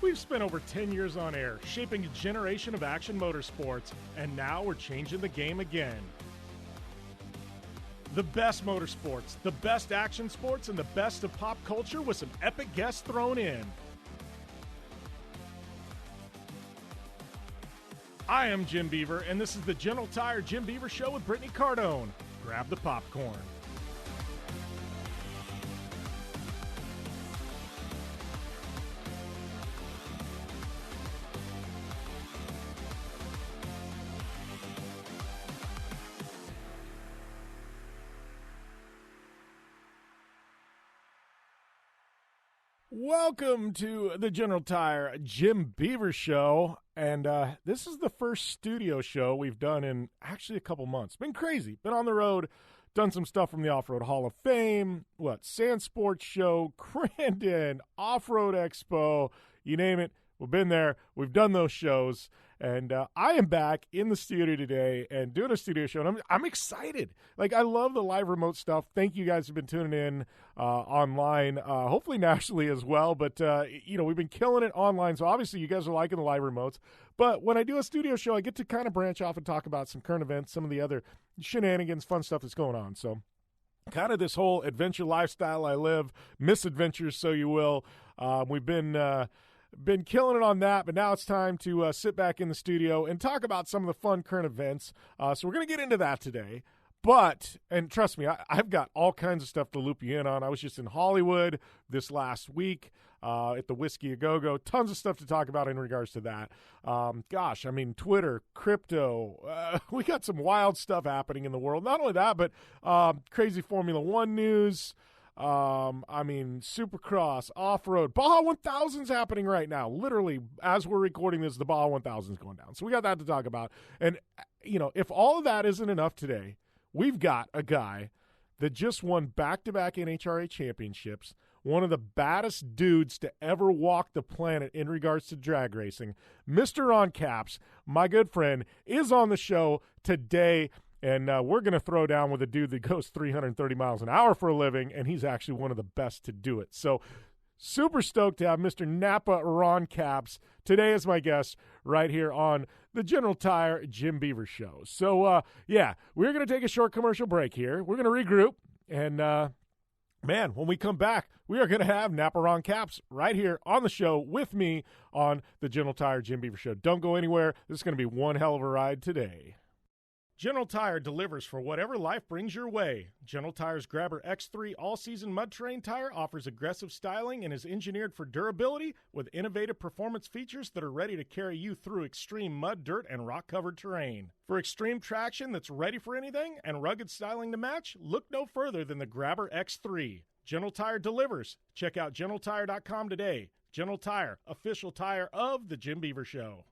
We've spent over 10 years on air, shaping a generation of action motorsports, and now we're changing the game again. The best motorsports, the best action sports, and the best of pop culture with some epic guests thrown in. I am Jim Beaver, and this is the General Tire Jim Beaver Show with Brittany Cardone. Grab the popcorn. Welcome to the General Tire Jim Beaver Show, and this is the first studio show we've done in actually a couple months. Been crazy. Been on the road, done some stuff from the Off-Road Hall of Fame, Sand Sports Show, Crandon, Off-Road Expo, you name it. We've been there. We've done those shows, and I am back in the studio today and doing a studio show, and I'm excited. I love the live remote stuff. Thank you guys who've been tuning in online, hopefully nationally as well. But, we've been killing it online, so obviously you guys are liking the live remotes. But when I do a studio show, I get to kind of branch off and talk about some current events, some of the other shenanigans, fun stuff that's going on. So kind of this whole adventure lifestyle I live, misadventures, so you will. We've been killing it on that, but now it's time to sit back in the studio and talk about some of the fun current events. So we're going to get into that today. But, and trust me, I've got all kinds of stuff to loop you in on. I was just in Hollywood this last week at the Whisky A-Go-Go. Tons of stuff to talk about in regards to that. Twitter, crypto. We got some wild stuff happening in the world. Not only that, but crazy Formula One news. Supercross, off-road. Baja 1000's happening right now. Literally, as we're recording this, the Baja 1000's going down. So we got that to talk about. And, if all of that isn't enough today, we've got a guy that just won back-to-back NHRA championships, one of the baddest dudes to ever walk the planet in regards to drag racing. Mr. Ron Capps, my good friend, is on the show today. And we're going to throw down with a dude that goes 330 miles an hour for a living, and he's actually one of the best to do it. So super stoked to have Mr. Napa Ron Capps today as my guest right here on the General Tire Jim Beaver Show. So, we're going to take a short commercial break here. We're going to regroup, and, when we come back, we are going to have Napa Ron Capps right here on the show with me on the General Tire Jim Beaver Show. Don't go anywhere. This is going to be one hell of a ride today. General Tire delivers for whatever life brings your way. General Tire's Grabber X3 all-season mud terrain tire offers aggressive styling and is engineered for durability with innovative performance features that are ready to carry you through extreme mud, dirt, and rock-covered terrain. For extreme traction that's ready for anything and rugged styling to match, look no further than the Grabber X3. General Tire delivers. Check out GeneralTire.com today. General Tire, official tire of the Jim Beaver Show.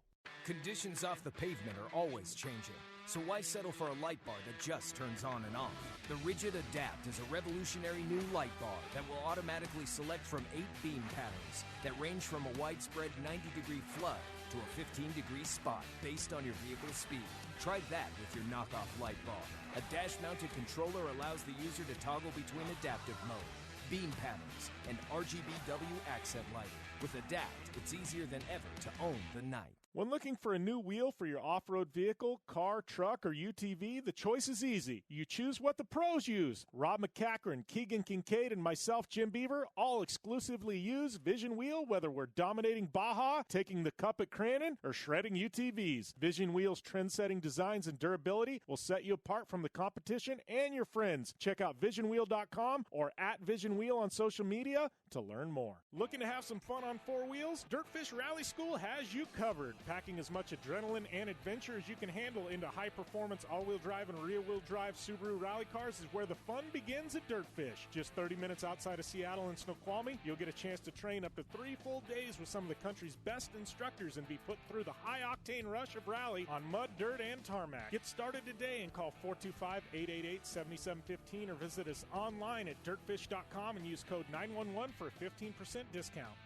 Conditions off the pavement are always changing. So why settle for a light bar that just turns on and off? The Rigid Adapt is a revolutionary new light bar that will automatically select from 8 beam patterns that range from a widespread 90-degree flood to a 15-degree spot based on your vehicle's speed. Try that with your knockoff light bar. A dash-mounted controller allows the user to toggle between adaptive mode, beam patterns, and RGBW accent lighting. With Adapt, it's easier than ever to own the night. When looking for a new wheel for your off-road vehicle, car, truck, or UTV, the choice is easy. You choose what the pros use. Rob McCachran, Keegan Kincaid, and myself, Jim Beaver, all exclusively use Vision Wheel, whether we're dominating Baja, taking the cup at Crandon, or shredding UTVs. Vision Wheel's trend-setting designs and durability will set you apart from the competition and your friends. Check out visionwheel.com or @visionwheel on social media to learn more. Looking to have some fun on four wheels? Dirtfish Rally School has you covered. Packing as much adrenaline and adventure as you can handle into high-performance all-wheel drive and rear-wheel drive Subaru rally cars is where the fun begins at Dirtfish. Just 30 minutes outside of Seattle and Snoqualmie, you'll get a chance to train up to 3 full days with some of the country's best instructors and be put through the high-octane rush of rally on mud, dirt, and tarmac. Get started today and call 425-888-7715 or visit us online at dirtfish.com and use code 911 for a 15% discount.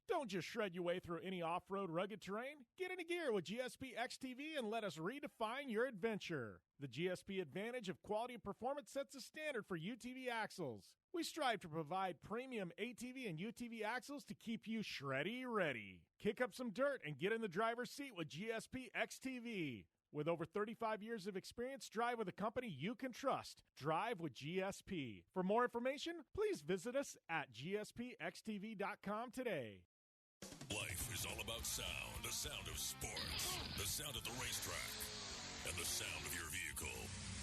Don't just shred your way through any off-road rugged terrain. Get into gear with GSP XTV and let us redefine your adventure. The GSP advantage of quality and performance sets a standard for UTV axles. We strive to provide premium ATV and UTV axles to keep you shreddy ready. Kick up some dirt and get in the driver's seat with GSP XTV. With over 35 years of experience, drive with a company you can trust. Drive with GSP. For more information, please visit us at gspxtv.com today. Life is all about sound, the sound of sports, the sound of the racetrack, and the sound of your vehicle.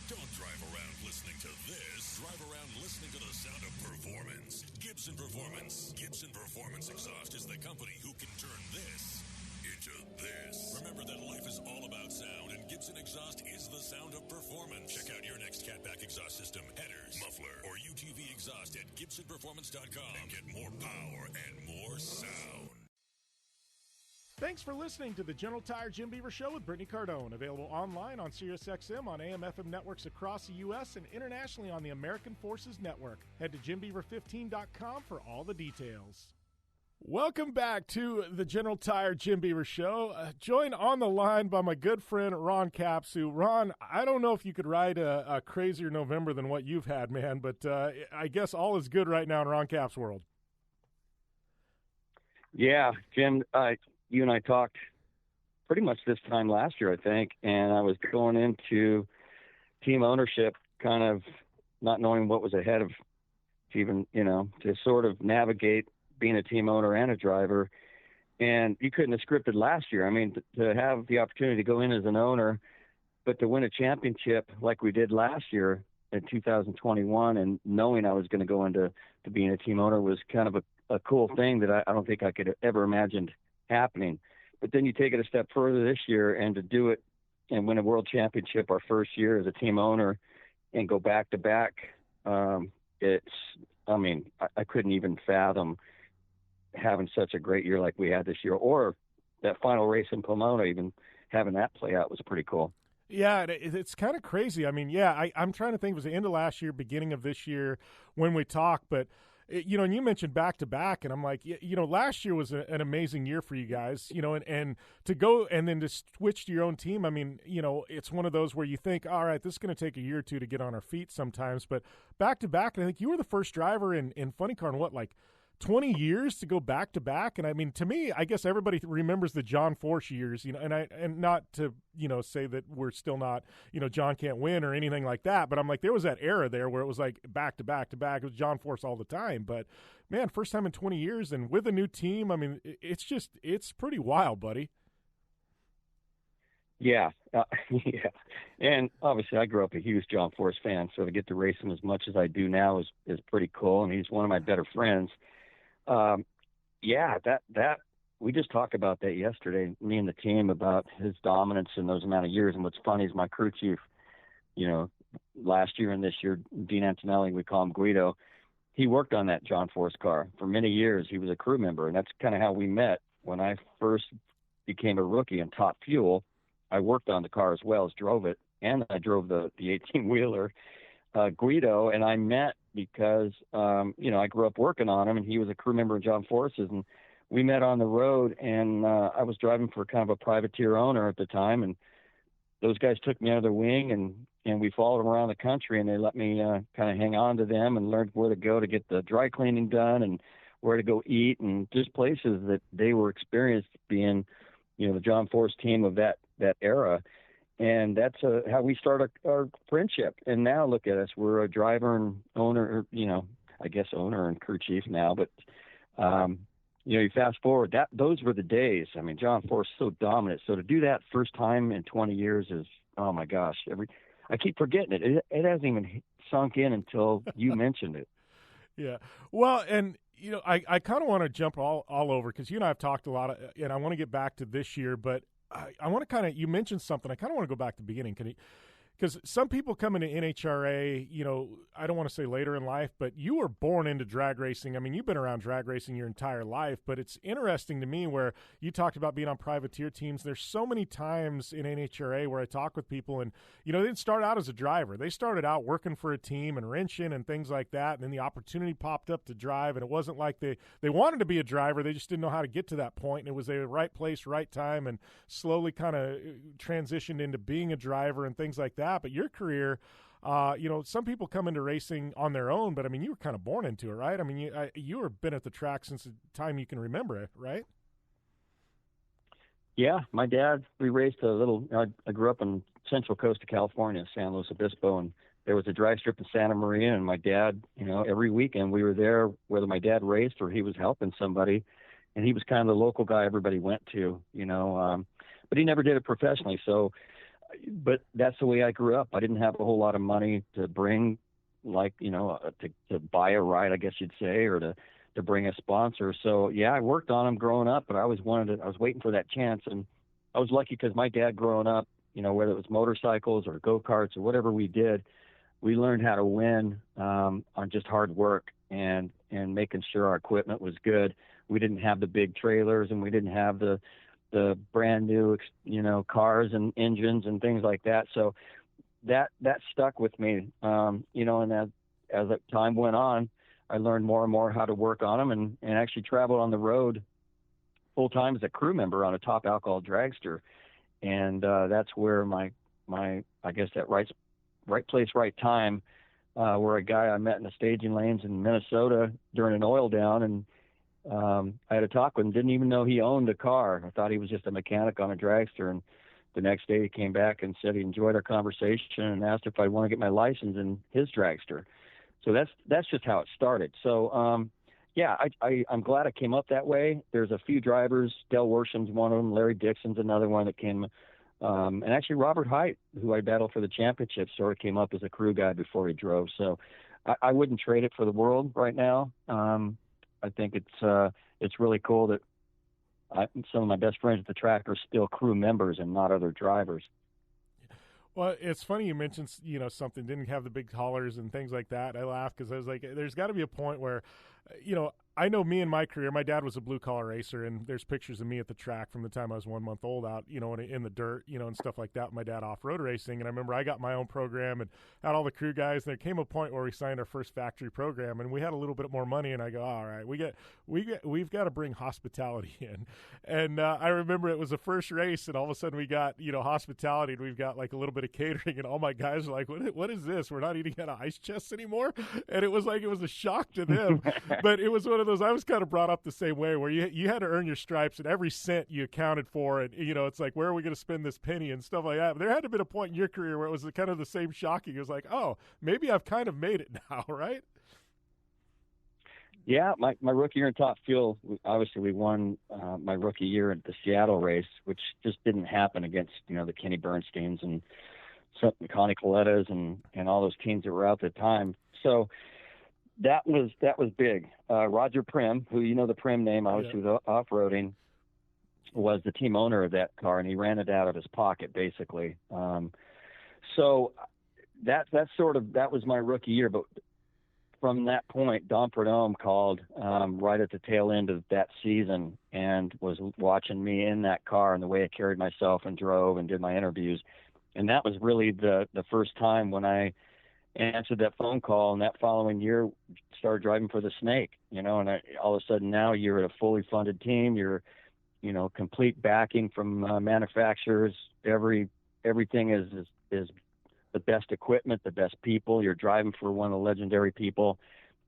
Don't drive around listening to this. Drive around listening to the sound of performance. Gibson Performance. Gibson Performance Exhaust is the company who can turn this into this. Remember that life is all about sound, and Gibson Exhaust is the sound of performance. Check out your next catback exhaust system, headers, muffler, or UTV exhaust at GibsonPerformance.com and get more power and more sound. Thanks for listening to the General Tire Jim Beaver Show with Brittany Cardone. Available online on SiriusXM, on AM/FM networks across the U.S., and internationally on the American Forces Network. Head to JimBeaver15.com for all the details. Welcome back to the General Tire Jim Beaver Show. Joined on the line by my good friend Ron Capsu. Ron, I don't know if you could ride a crazier November than what you've had, man, but I guess all is good right now in Ron Cap's world. Yeah, Jim, you and I talked pretty much this time last year, I think, and I was going into team ownership kind of not knowing what was ahead of even, to sort of navigate being a team owner and a driver. And you couldn't have scripted last year. I mean, to have the opportunity to go in as an owner, but to win a championship like we did last year in 2021 and knowing I was going to go into being a team owner was kind of a cool thing that I don't think I could have ever imagined happening. But then you take it a step further this year, and to do it and win a world championship our first year as a team owner and go back to back, I couldn't even fathom having such a great year like we had this year, or that final race in Pomona, even having that play out was pretty cool. Yeah, it's kind of crazy. I mean, I'm trying to think, it was the end of last year, beginning of this year when we talked, but and you mentioned back-to-back, and I'm like, last year was an amazing year for you guys, and to go and then to switch to your own team, I mean, it's one of those where you think, all right, this is going to take a year or two to get on our feet sometimes, but back-to-back, and I think you were the first driver in Funny Car in 20 years to go back-to-back. And I mean, to me, I guess everybody remembers the John Force years, and not to, say that we're still not, John can't win or anything like that. But I'm like, there was that era there where it was like back-to-back. It was John Force all the time. But, man, first time in 20 years and with a new team, I mean, it's pretty wild, buddy. Yeah. Yeah. And obviously I grew up a huge John Force fan, so to get to race him as much as I do now is pretty cool. And he's one of my better friends. That we just talked about that yesterday, me and the team, about his dominance in those amount of years. And what's funny is my crew chief, last year and this year, Dean Antonelli, we call him Guido, he worked on that John Force car for many years. He was a crew member, and that's kind of how we met. When I first became a rookie in Top Fuel, I worked on the car as well as drove it, and I drove the 18-wheeler. Guido and I met because, I grew up working on him, and he was a crew member of John Force's, and we met on the road, and I was driving for kind of a privateer owner at the time, and those guys took me under their wing, and we followed them around the country, and they let me kind of hang on to them and learned where to go to get the dry cleaning done and where to go eat, and just places that they were experienced being, the John Force team of that era. And that's how we started our friendship. And now look at us. We're a driver and owner, I guess owner and crew chief now. But, you fast forward, those were the days. I mean, John Force so dominant. So to do that first time in 20 years is, oh, my gosh. I keep forgetting it. It hasn't even sunk in until you mentioned it. Yeah. Well, and, I kind of want to jump all over because you and I have talked a lot, and I want to get back to this year, but I want to you mentioned something. I kind of want to go back to the beginning. because some people come into NHRA, I don't want to say later in life, but you were born into drag racing. I mean, you've been around drag racing your entire life, but it's interesting to me where you talked about being on privateer teams. There's so many times in NHRA where I talk with people and, they didn't start out as a driver. They started out working for a team and wrenching and things like that, and then the opportunity popped up to drive, and it wasn't like they wanted to be a driver. They just didn't know how to get to that point, and it was the right place, right time, and slowly kind of transitioned into being a driver and things like that. But your career, some people come into racing on their own, but I mean, you were kind of born into it, right? I mean, you were been at the track since the time you can remember it, right? Yeah, my dad, we raced I grew up in Central Coast of California, San Luis Obispo, and there was a drag strip in Santa Maria, and my dad, every weekend we were there, whether my dad raced or he was helping somebody, and he was kind of the local guy everybody went to, but he never did it professionally. But that's the way I grew up. I didn't have a whole lot of money to bring, to buy a ride, I guess you'd say, or to bring a sponsor. So yeah, I worked on them growing up, but I was waiting for that chance. And I was lucky because my dad growing up, whether it was motorcycles or go-karts or whatever we did, we learned how to win on just hard work and making sure our equipment was good. We didn't have the big trailers, and we didn't have the brand new, cars and engines and things like that. So that stuck with me, and as time went on, I learned more and more how to work on them and actually traveled on the road full time as a crew member on a top alcohol dragster. And that's where my I guess that right place, right time, where a guy I met in the staging lanes in Minnesota during an oil down, and I had a talk with him, didn't even know he owned a car. I thought he was just a mechanic on a dragster. And the next day he came back and said he enjoyed our conversation and asked if I'd want to get my license in his dragster. So that's just how it started. So, yeah, I'm glad I came up that way. There's a few drivers. Del Worsham's one of them. Larry Dixon's another one that came. And actually Robert Height, who I battled for the championship, sort of came up as a crew guy before he drove. So I wouldn't trade it for the world right now. I think it's really cool that some of my best friends at the track are still crew members and not other drivers. Well, it's funny you mentioned, something didn't have the big collars and things like that. I laugh because I was like, there's got to be a point where, I know me in my career, my dad was a blue-collar racer, and there's pictures of me at the track from the time I was 1 month old out, in the dirt, and stuff like that. My dad off-road racing, and I remember I got my own program and had all the crew guys, and there came a point where we signed our first factory program, and we had a little bit more money, and I go, all right, we've got to bring hospitality in. And I remember it was the first race, and all of a sudden we got, hospitality, and we've got like a little bit of catering, and all my guys were like, what is this? We're not eating out of ice chests anymore? And it was a shock to them. But it was one of those, I was kind of brought up the same way, where you had to earn your stripes, and every cent you accounted for, and it's like, where are we going to spend this penny and stuff like that. But there had to be a point in your career where it was kind of the same shocking. It was like, oh, maybe I've kind of made it now, right? Yeah, my rookie year in Top Fuel, obviously we won my rookie year at the Seattle race, which just didn't happen against the Kenny Bernsteins and Connie Colettas and all those teams that were out at the time. So that was big. Roger Prim, who the Prim name, obviously was off-roading, was the team owner of that car, and he ran it out of his pocket basically. So that was my rookie year. But from that point, Don Prudhomme called right at the tail end of that season and was watching me in that car and the way I carried myself and drove and did my interviews. And that was really the first time when I answered that phone call, and that following year started driving for the Snake, and all of a sudden now you're at a fully funded team. You're, complete backing from manufacturers. Everything is the best equipment, the best people. You're driving for one of the legendary people,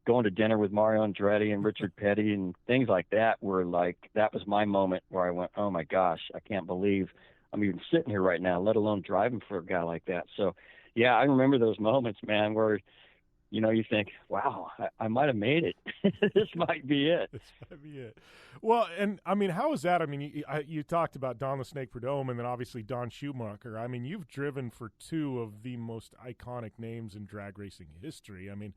going to dinner with Mario Andretti and Richard Petty and things like that that was my moment where I went, oh my gosh, I can't believe I'm even sitting here right now, let alone driving for a guy like that. So yeah, I remember those moments, man, where, you think, wow, I might have made it. This might be it. This might be it. Well, and I mean, how is that? I mean, you talked about Don the Snake Prudhomme and then obviously Don Schumacher. I mean, you've driven for two of the most iconic names in drag racing history. I mean,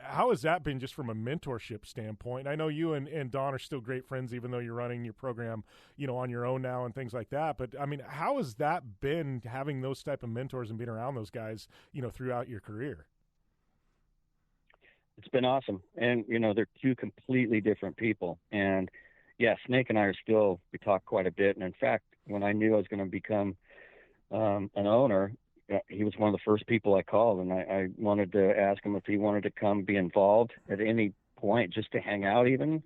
how has that been just from a mentorship standpoint? I know you and Don are still great friends, even though you're running your program, on your own now and things like that. But I mean, how has that been, having those type of mentors and being around those guys, throughout your career? It's been awesome. And, they're two completely different people. And, yeah, Snake and I we talk quite a bit. And, in fact, when I knew I was going to become an owner, he was one of the first people I called. And I wanted to ask him if he wanted to come be involved at any point, just to hang out even,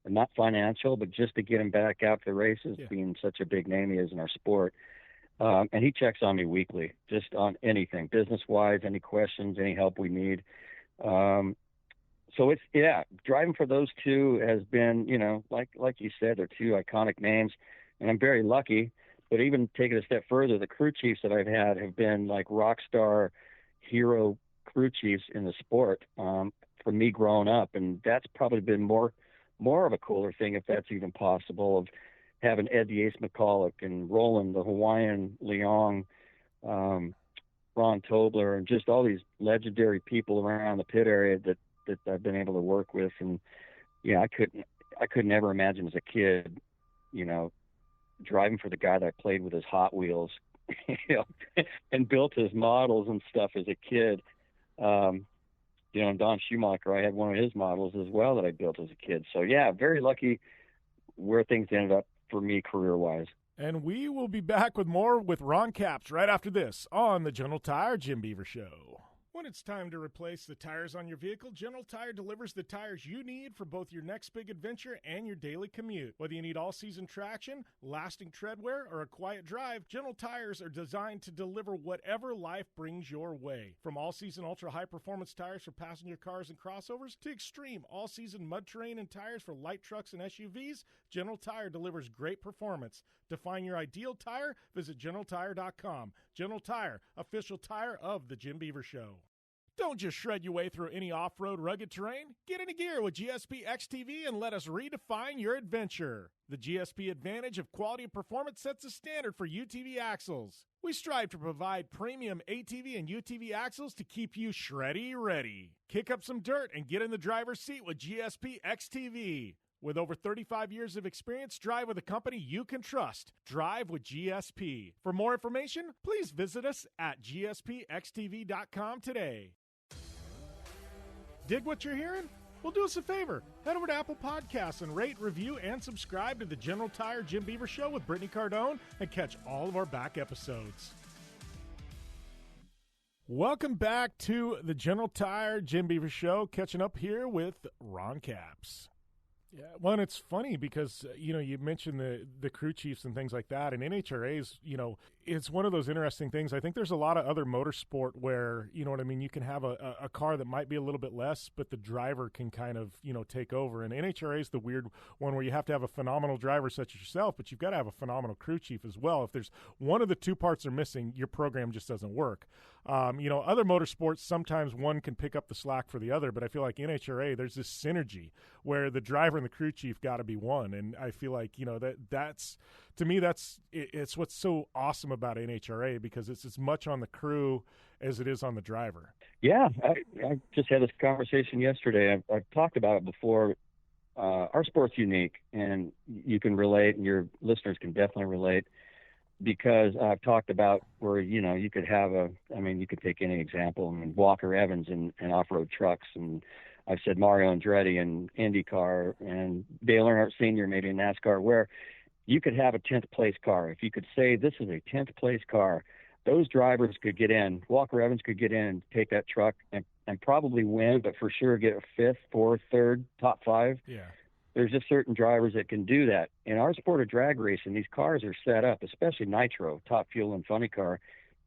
not financial, but just to get him back out to the races, being such a big name he is in our sport. And he checks on me weekly, just on anything, business-wise, any questions, any help we need. So driving for those two has been, like you said, they're two iconic names, and I'm very lucky. But even taking a step further, the crew chiefs that I've had have been like rock star hero crew chiefs in the sport for me growing up, and that's probably been more of a cooler thing, if that's even possible, of having Ed the Ace McCulloch and Roland the Hawaiian Leong, Ron Tobler, and just all these legendary people around the pit area that I've been able to work with. And I could never imagine as a kid, driving for the guy that I played with his Hot Wheels, and built his models and stuff as a kid. And Don Schumacher, I had one of his models as well that I built as a kid. So yeah, very lucky where things ended up for me career-wise. And we will be back with more with Ron Capps right after this on the General Tire Jim Beaver Show. When it's time to replace the tires on your vehicle, General Tire delivers the tires you need for both your next big adventure and your daily commute. Whether you need all-season traction, lasting treadwear, or a quiet drive, General Tires are designed to deliver whatever life brings your way. From all-season ultra-high-performance tires for passenger cars and crossovers to extreme all-season mud terrain and tires for light trucks and SUVs, General Tire delivers great performance. To find your ideal tire, visit GeneralTire.com. General Tire, official tire of the Jim Beaver Show. Don't just shred your way through any off-road rugged terrain. Get into gear with GSP XTV and let us redefine your adventure. The GSP advantage of quality and performance sets a standard for UTV axles. We strive to provide premium ATV and UTV axles to keep you shreddy ready. Kick up some dirt and get in the driver's seat with GSP XTV. With over 35 years of experience, drive with a company you can trust. Drive with GSP. For more information, please visit us at gspxtv.com today. Dig what you're hearing? Well, do us a favor. Head over to Apple Podcasts and rate, review, and subscribe to the General Tire Jim Beaver Show with Brittany Cardone and catch all of our back episodes. Welcome back to the General Tire Jim Beaver Show, catching up here with Ron Capps. Yeah, well, and it's funny because, you mentioned the crew chiefs and things like that, and NHRA's, it's one of those interesting things. I think there's a lot of other motorsport where, you can have a car that might be a little bit less, but the driver can kind of, take over. And NHRA is the weird one where you have to have a phenomenal driver such as yourself, but you've got to have a phenomenal crew chief as well. If there's one of the two parts are missing, your program just doesn't work. Other motorsports, sometimes one can pick up the slack for the other, but I feel like NHRA, there's this synergy where the driver and the crew chief got to be one. And I feel like, that's, to me, it's what's so awesome about NHRA, because it's as much on the crew as it is on the driver. Yeah, I just had this conversation yesterday. I've talked about it before. Our sport's unique, and you can relate, and your listeners can definitely relate, because I've talked about where, you could have you could take any example. Walker Evans in off-road trucks, and I've said Mario Andretti in IndyCar, and Dale Earnhardt Sr. maybe in NASCAR, where you could have a 10th place car. If you could say this is a 10th place car, those drivers could get in. Walker Evans could get in and take that truck and probably win, but for sure get a 5th, 4th, 3rd, top 5. Yeah. There's just certain drivers that can do that. In our sport of drag racing, these cars are set up, especially Nitro, top fuel and funny car.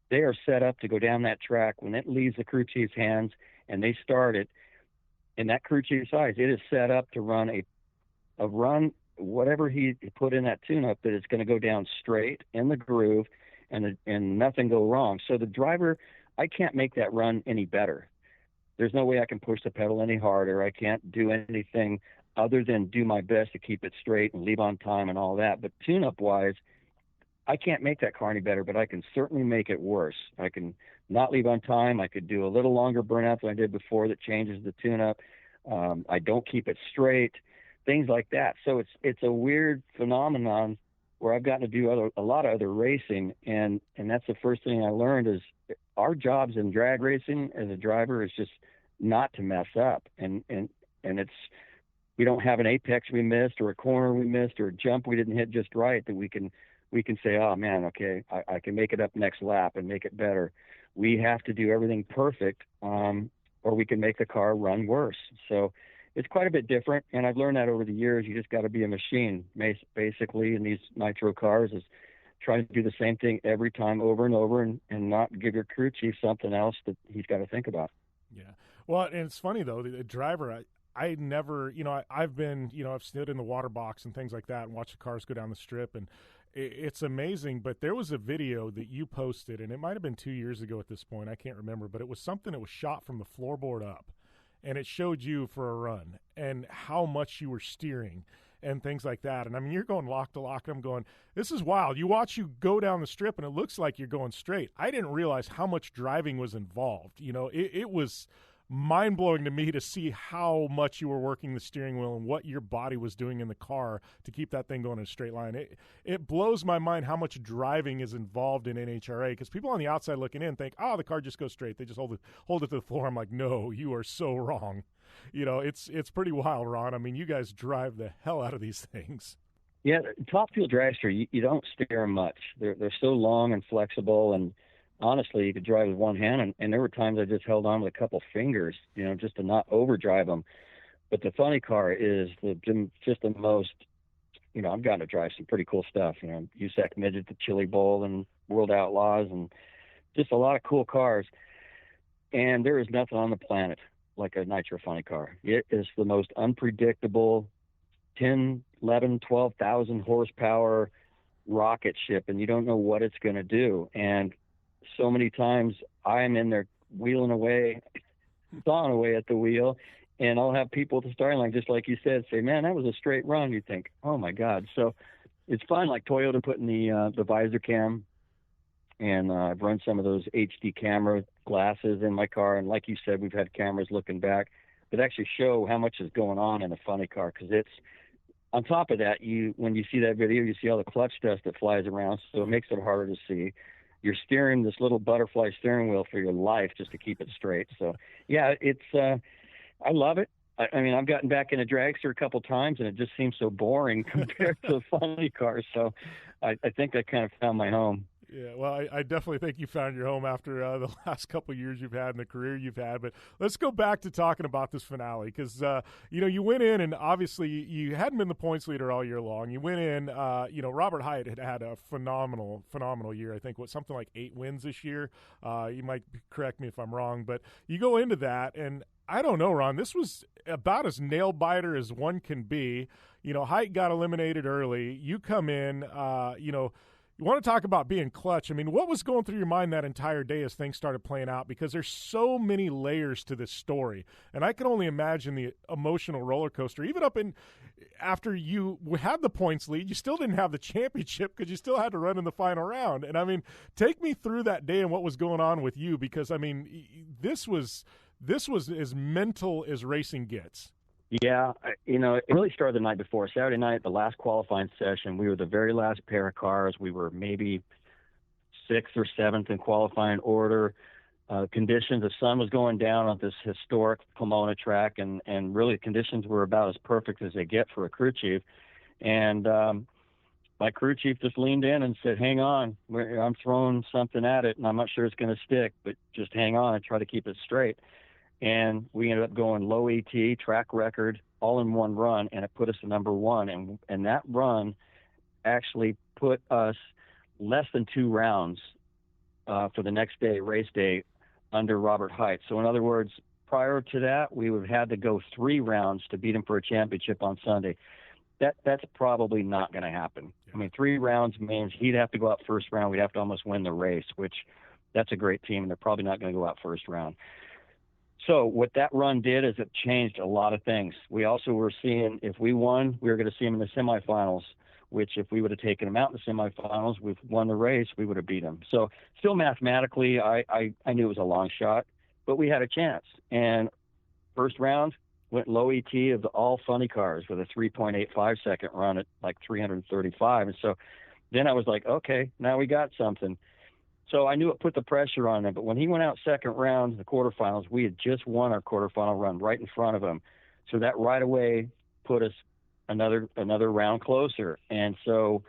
They are set up to go down that track. When it leaves the crew chief's hands and they start it, in that crew chief's eyes, it is set up to run a run, whatever he put in that tune-up, that it's going to go down straight in the groove and nothing go wrong. So the driver, I can't make that run any better. there's no way I can push the pedal any harder. I can't do anything other than do my best to keep it straight and leave on time and all that. But tune-up wise, I can't make that car any better, but I can certainly make it worse. I can not leave on time. I could do a little longer burnout than I did before that changes the tune-up. I don't keep it straight, things like that. So it's a weird phenomenon where I've gotten to do a lot of other racing, and that's the first thing I learned is our jobs in drag racing as a driver is just not to mess up, and it's, we don't have an apex we missed or a corner we missed or a jump we didn't hit just right that we can say, oh man, okay, I can make it up next lap and make it better. We have to do everything perfect, or we can make the car run worse. So it's quite a bit different, and I've learned that over the years. You just got to be a machine, basically, in these nitro cars, is trying to do the same thing every time over and over, and not give your crew chief something else that he's got to think about. Yeah. Well, and it's funny, though, the driver, I never, I've been, I've stood in the water box and things like that and watched the cars go down the strip, and it's amazing. But there was a video that you posted, and it might have been 2 years ago at this point, I can't remember, but it was something that was shot from the floorboard up, and it showed you for a run and how much you were steering and things like that. And I mean, you're going lock to lock. I'm going, this is wild. You watch you go down the strip and it looks like you're going straight. I didn't realize how much driving was involved. It was mind-blowing to me to see how much you were working the steering wheel and what your body was doing in the car to keep that thing going in a straight line. It blows my mind how much driving is involved in NHRA, because people on the outside looking in think, oh, the car just goes straight. They just hold it to the floor. I'm like, no, you are so wrong. It's pretty wild, Ron. I mean, you guys drive the hell out of these things. Yeah, top fuel dragster, you don't steer them much. They're so long and flexible, and honestly, you could drive with one hand, and there were times I just held on with a couple fingers, just to not overdrive them. But the funny car is just the most, I've gotten to drive some pretty cool stuff, USAC Midget, the Chili Bowl, and World Outlaws, and just a lot of cool cars. And there is nothing on the planet like a nitro funny car. It is the most unpredictable 10, 11, 12,000 horsepower rocket ship, and you don't know what it's going to do. And so many times I'm in there wheeling away, sawing away at the wheel, and I'll have people at the starting line, just like you said, say, man, that was a straight run. You think, oh my God. So it's fun, like Toyota putting the visor cam, and I've run some of those HD camera glasses in my car. And like you said, we've had cameras looking back that actually show how much is going on in a funny car. Cause it's on top of that, when you see that video, you see all the clutch dust that flies around. So it makes it harder to see. You're steering this little butterfly steering wheel for your life just to keep it straight. So yeah, I love it. I mean, I've gotten back in a dragster a couple times, and it just seems so boring compared to the funny cars. So I think I kind of found my home. Yeah, well, I definitely think you found your home after the last couple of years you've had and the career you've had. But let's go back to talking about this finale, because, you went in, and obviously you hadn't been the points leader all year long. You went in, Robert Hyatt had a phenomenal year. I think, something like 8 wins this year. You might correct me if I'm wrong, but you go into that, and I don't know, Ron, this was about as nail-biter as one can be. Hyatt got eliminated early. You come in, you want to talk about being clutch. I mean, what was going through your mind that entire day as things started playing out? Because there's so many layers to this story. And I can only imagine the emotional roller coaster. Even after you had the points lead, you still didn't have the championship because you still had to run in the final round. And, I mean, take me through that day and what was going on with you, because, I mean, this was as mental as racing gets. Yeah, it really started the night before. Saturday night, the last qualifying session, we were the very last pair of cars. We were maybe 6th or 7th in qualifying order. Conditions, the sun was going down on this historic Pomona track, and really conditions were about as perfect as they get for a crew chief. And my crew chief just leaned in and said, hang on, I'm throwing something at it, and I'm not sure it's going to stick, but just hang on and try to keep it straight. And we ended up going low AT, track record, all in one run, and it put us to number 1. And that run actually put us less than 2 rounds for the next day, race day, under Robert Hite. So in other words, prior to that, we would have had to go 3 rounds to beat him for a championship on Sunday. That's probably not going to happen. I mean, 3 rounds means he'd have to go out first round. We'd have to almost win the race, which that's a great team, and they're probably not going to go out first round. So what that run did is it changed a lot of things. We also were seeing if we won, we were going to see them in the semifinals, which if we would have taken them out in the semifinals, we've won the race, we would have beat them. So still mathematically, I knew it was a long shot, but we had a chance. And first round went low ET of the all funny cars with a 3.85 second run at like 335. And so then I was like, okay, now we got something. So I knew it put the pressure on him. But when he went out second round, the quarterfinals, we had just won our quarterfinal run right in front of him. So that right away put us another round closer. And so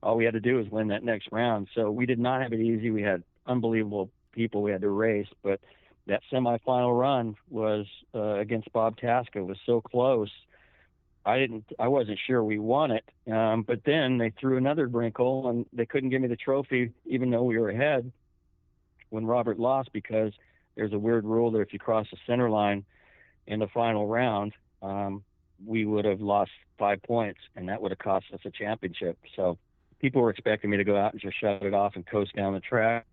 all we had to do was win that next round. So we did not have it easy. We had unbelievable people we had to race. But that semifinal run was against Bob Tasca was so close. I wasn't sure we won it, but then they threw another wrinkle and they couldn't give me the trophy even though we were ahead when Robert lost, because there's a weird rule that if you cross the center line in the final round, we would have lost 5 points and that would have cost us a championship. So people were expecting me to go out and just shut it off and coast down the track,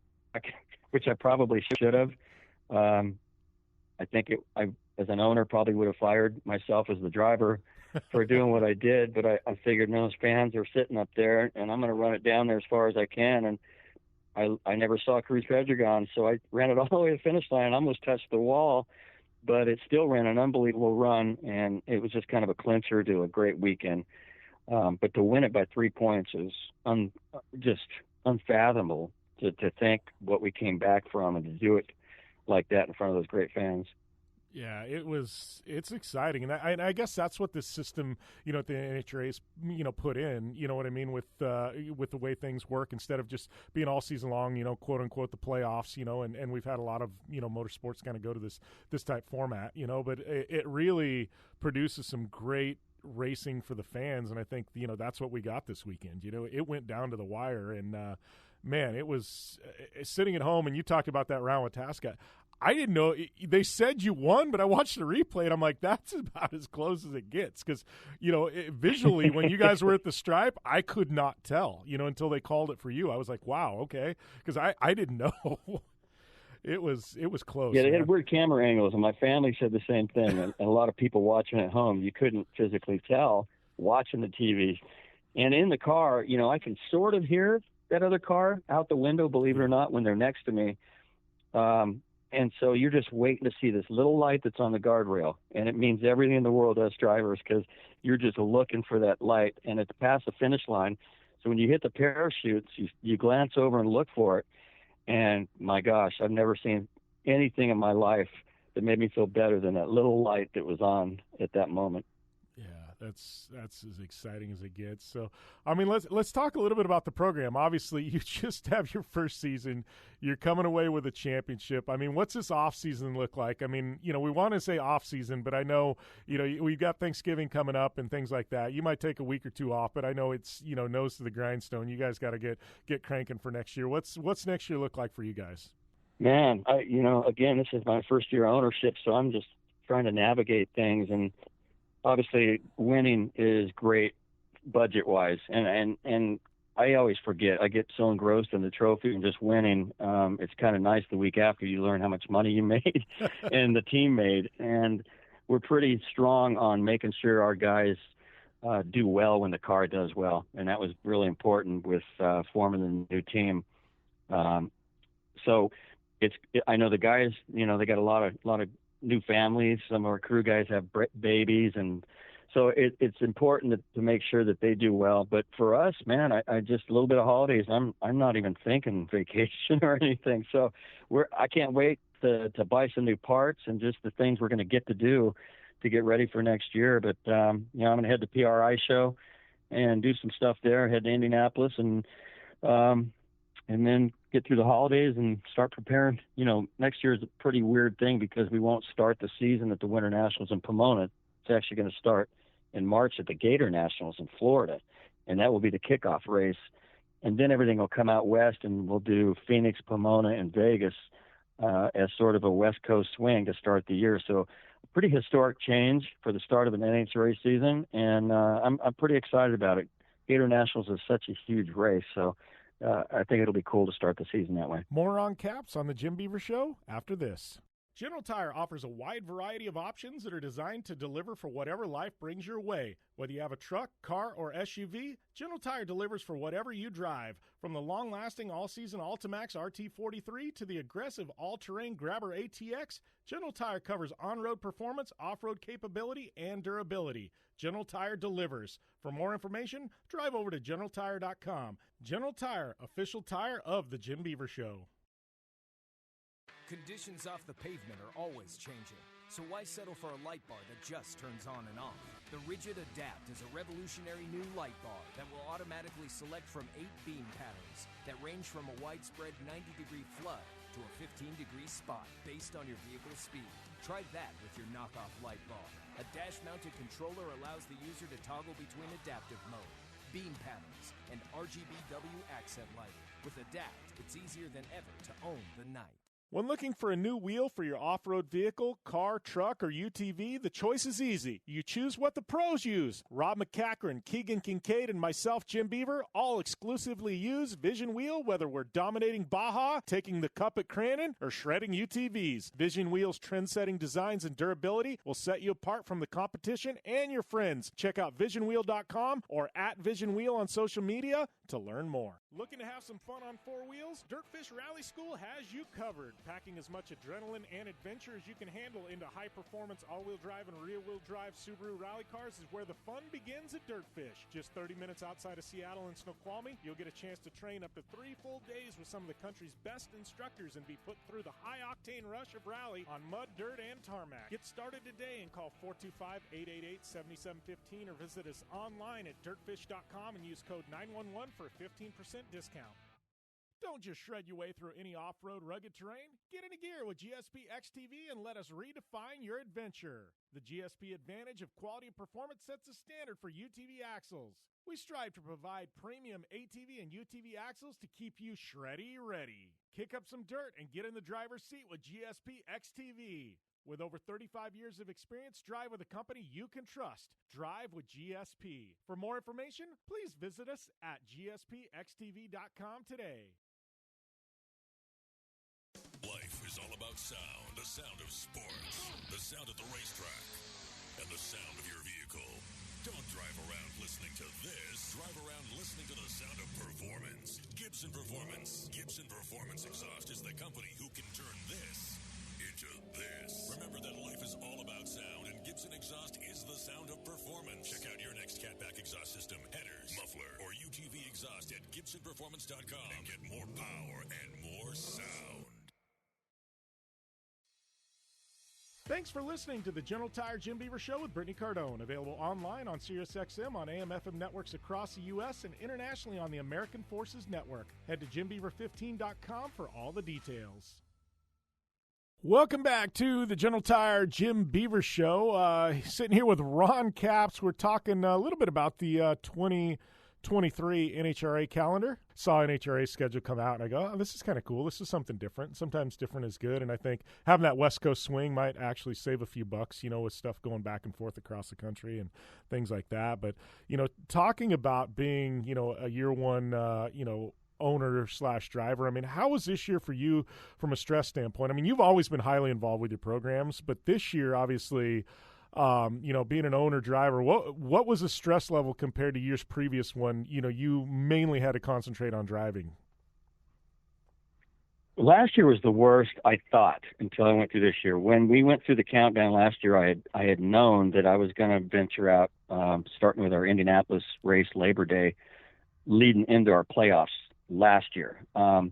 which I probably should have. I think I, as an owner, probably would have fired myself as the driver for doing what I did, but I figured those fans are sitting up there and I'm going to run it down there as far as I can. And I never saw Cruz Pedregon, so I ran it all the way to the finish line, almost touched the wall, but it still ran an unbelievable run, and it was just kind of a clincher to a great weekend. But to win it by 3 points is just unfathomable to think what we came back from and to do it like that in front of those great fans. Yeah, it's exciting. And I guess that's what this system, at the NHRA's, put in, you know what I mean, with the way things work, instead of just being all season long, quote unquote, the playoffs, and we've had a lot of, motorsports kind of go to this type format, but it really produces some great racing for the fans. And I think, that's what we got this weekend. It went down to the wire, and man, it was sitting at home, and you talked about that round with Tasca. I didn't know. They said you won, but I watched the replay, and I'm like, that's about as close as it gets. Because, visually, when you guys were at the stripe, I could not tell, until they called it for you. I was like, wow, okay. Because I didn't know. It was close. Yeah, they had weird camera angles, and my family said the same thing. And a lot of people watching at home, you couldn't physically tell watching the TV. And in the car, I can sort of hear that other car out the window, believe it or not, when they're next to me. And so you're just waiting to see this little light that's on the guardrail. And it means everything in the world to us drivers, because you're just looking for that light. And it's past the finish line. So when you hit the parachutes, you glance over and look for it. And my gosh, I've never seen anything in my life that made me feel better than that little light that was on at that moment. Yeah, that's as exciting as it gets. So, I mean, let's talk a little bit about the program. Obviously, you just have your first season. You're coming away with a championship. I mean, what's this off season look like? I mean, we want to say off season, but I know, we've got Thanksgiving coming up and things like that. You might take a week or two off, but I know it's, nose to the grindstone. You guys got to get cranking for next year. What's next year look like for you guys? Man, again, this is my first year ownership, so I'm just trying to navigate things. And obviously winning is great budget wise. And I always forget. I get so engrossed in the trophy and just winning. It's kind of nice the week after you learn how much money you made and the team made. And we're pretty strong on making sure our guys do well when the car does well. And that was really important with forming the new team. So I know the guys, they got a lot of new families. Some of our crew guys have babies, and so it's important to make sure that they do well. But for us, man, I just a little bit of holidays. I'm not even thinking vacation or anything. So I can't wait to buy some new parts and just the things we're going to get to do to get ready for next year. But I'm going to head to PRI show and do some stuff there. Head to Indianapolis and then get through the holidays and start preparing. Next year is a pretty weird thing because we won't start the season at the Winter Nationals in Pomona. It's actually going to start in March at the Gator Nationals in Florida, and that will be the kickoff race. And then everything will come out west, and we'll do Phoenix, Pomona, and Vegas as sort of a West Coast swing to start the year. So a pretty historic change for the start of an NHRA season, and I'm pretty excited about it. Gator Nationals is such a huge race, so I think it'll be cool to start the season that way. More on Caps on the Jim Beaver Show after this. General Tire offers a wide variety of options that are designed to deliver for whatever life brings your way. Whether you have a truck, car, or SUV, General Tire delivers for whatever you drive. From the long-lasting all-season Altimax RT43 to the aggressive all-terrain Grabber ATX, General Tire covers on-road performance, off-road capability, and durability. General Tire delivers. For more information, drive over to GeneralTire.com. General Tire, official tire of The Jim Beaver Show. Conditions off the pavement are always changing, so why settle for a light bar that just turns on and off? The Rigid Adapt is a revolutionary new light bar that will automatically select from 8 beam patterns that range from a widespread 90-degree flood to a 15-degree spot based on your vehicle's speed. Try that with your knockoff light bar. A dash-mounted controller allows the user to toggle between adaptive mode, beam patterns, and RGBW accent lighting. With Adapt, it's easier than ever to own the night. When looking for a new wheel for your off-road vehicle, car, truck, or UTV, the choice is easy. You choose what the pros use. Rob McCachran, Keegan Kincaid, and myself, Jim Beaver, all exclusively use Vision Wheel, whether we're dominating Baja, taking the cup at Crandon, or shredding UTVs. Vision Wheel's trend-setting designs and durability will set you apart from the competition and your friends. Check out visionwheel.com or @visionwheel on social media to learn more. Looking to have some fun on four wheels? Dirtfish Rally School has you covered. Packing as much adrenaline and adventure as you can handle into high-performance all-wheel drive and rear-wheel drive Subaru rally cars is where the fun begins at Dirtfish. Just 30 minutes outside of Seattle in Snoqualmie, you'll get a chance to train up to 3 full days with some of the country's best instructors and be put through the high-octane rush of rally on mud, dirt, and tarmac. Get started today and call 425-888-7715 or visit us online at dirtfish.com and use code 911 for a 15% discount. Don't just shred your way through any off-road rugged terrain. Get into gear with GSP XTV and let us redefine your adventure. The GSP advantage of quality and performance sets a standard for UTV axles. We strive to provide premium ATV and UTV axles to keep you shreddy ready. Kick up some dirt and get in the driver's seat with GSP XTV. With over 35 years of experience, drive with a company you can trust. Drive with GSP. For more information, please visit us at gspxtv.com today. Life is all about sound, the sound of sports, the sound at the racetrack, and the sound of your vehicle. Don't drive around listening to this. Drive around listening to the sound of performance. Gibson Performance. Gibson Performance Exhaust is the company who can turn this into this. Remember that life is all about sound, and Gibson Exhaust is the sound of performance. Check out your next catback exhaust system, headers, muffler, or UTV exhaust at GibsonPerformance.com and get more power and more sound. Thanks for listening to the General Tire Jim Beaver Show with Brittany Cardone. Available online on SiriusXM on AM/FM networks across the U.S. and internationally on the American Forces Network. Head to JimBeaver15.com for all the details. Welcome back to the General Tire Jim Beaver Show. Sitting here with Ron Capps. We're talking a little bit about the 2023 NHRA calendar. Saw NHRA schedule come out, and I go, oh, this is kind of cool. This is something different. Sometimes different is good, and I think having that West Coast swing might actually save a few bucks, with stuff going back and forth across the country and things like that. But, talking about being, a year one, owner/driver. I mean, how was this year for you from a stress standpoint? I mean, you've always been highly involved with your programs, but this year, obviously, being an owner driver, what was the stress level compared to years previous when, you mainly had to concentrate on driving? Last year was the worst, I thought, until I went through this year. When we went through the countdown last year, I had known that I was going to venture out, starting with our Indianapolis race Labor Day, leading into our playoffs last year. I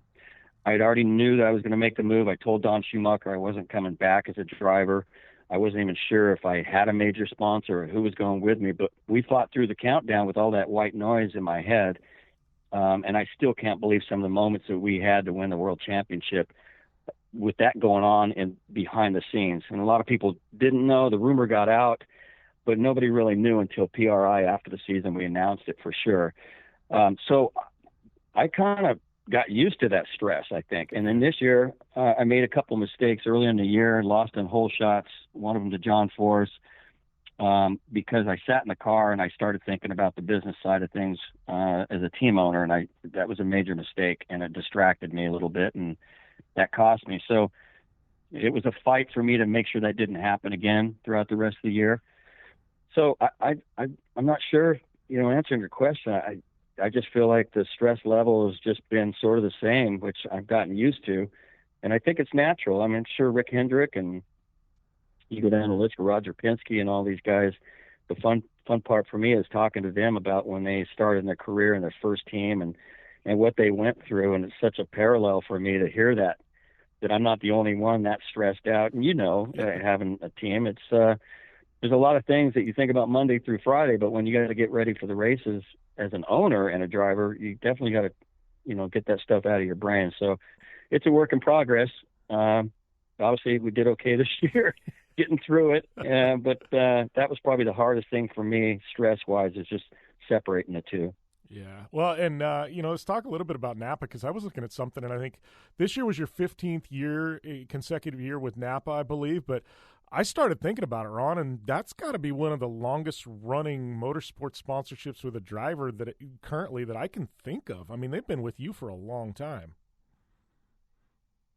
had already knew that I was going to make the move. I told Don Schumacher I wasn't coming back as a driver. I wasn't even sure if I had a major sponsor or who was going with me, but we fought through the countdown with all that white noise in my head. And I still can't believe some of the moments that we had to win the world championship with that going on and behind the scenes. And a lot of people didn't know. The rumor got out, but nobody really knew until PRI after the season. We announced it for sure. So I kind of got used to that stress, I think. And then this year, I made a couple mistakes early in the year, lost on hole shots, one of them to John Force, because I sat in the car and I started thinking about the business side of things as a team owner, and that was a major mistake, and it distracted me a little bit, and that cost me. So it was a fight for me to make sure that didn't happen again throughout the rest of the year. So I'm not sure, answering your question, I just feel like the stress level has just been sort of the same, which I've gotten used to. And I think it's natural. I mean, sure, Rick Hendrick and you go down the list, Roger Penske and all these guys, the fun part for me is talking to them about when they started in their career in their first team and what they went through. And it's such a parallel for me to hear that I'm not the only one that's stressed out. And, having a team, it's, there's a lot of things that you think about Monday through Friday, but when you got to get ready for the races as an owner and a driver, you definitely got to, get that stuff out of your brain. So it's a work in progress. Obviously we did okay this year getting through it. But that was probably the hardest thing for me stress wise, is just separating the two. Yeah. Well, and, let's talk a little bit about Napa, because I was looking at something, and I think this year was your 15th consecutive year with Napa, I believe. But I started thinking about it, Ron, and that's got to be one of the longest-running motorsport sponsorships with a driver currently that I can think of. I mean, they've been with you for a long time.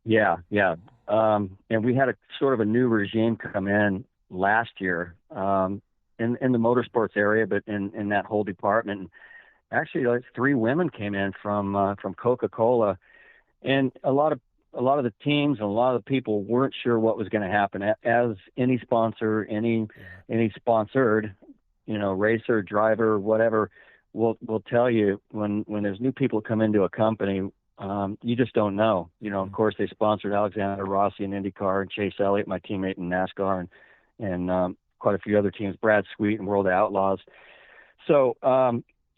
Yeah. And we had a sort of a new regime come in last year in the motorsports area, but in that whole department. Actually, like 3 women came in from Coca-Cola, and a lot of the teams and a lot of the people weren't sure what was going to happen. As any sponsor, any sponsored, racer, driver, whatever, will tell you when there's new people come into a company, you just don't know. Of course, they sponsored Alexander Rossi in IndyCar and Chase Elliott, my teammate in NASCAR, and quite a few other teams, Brad Sweet and World Outlaws. So.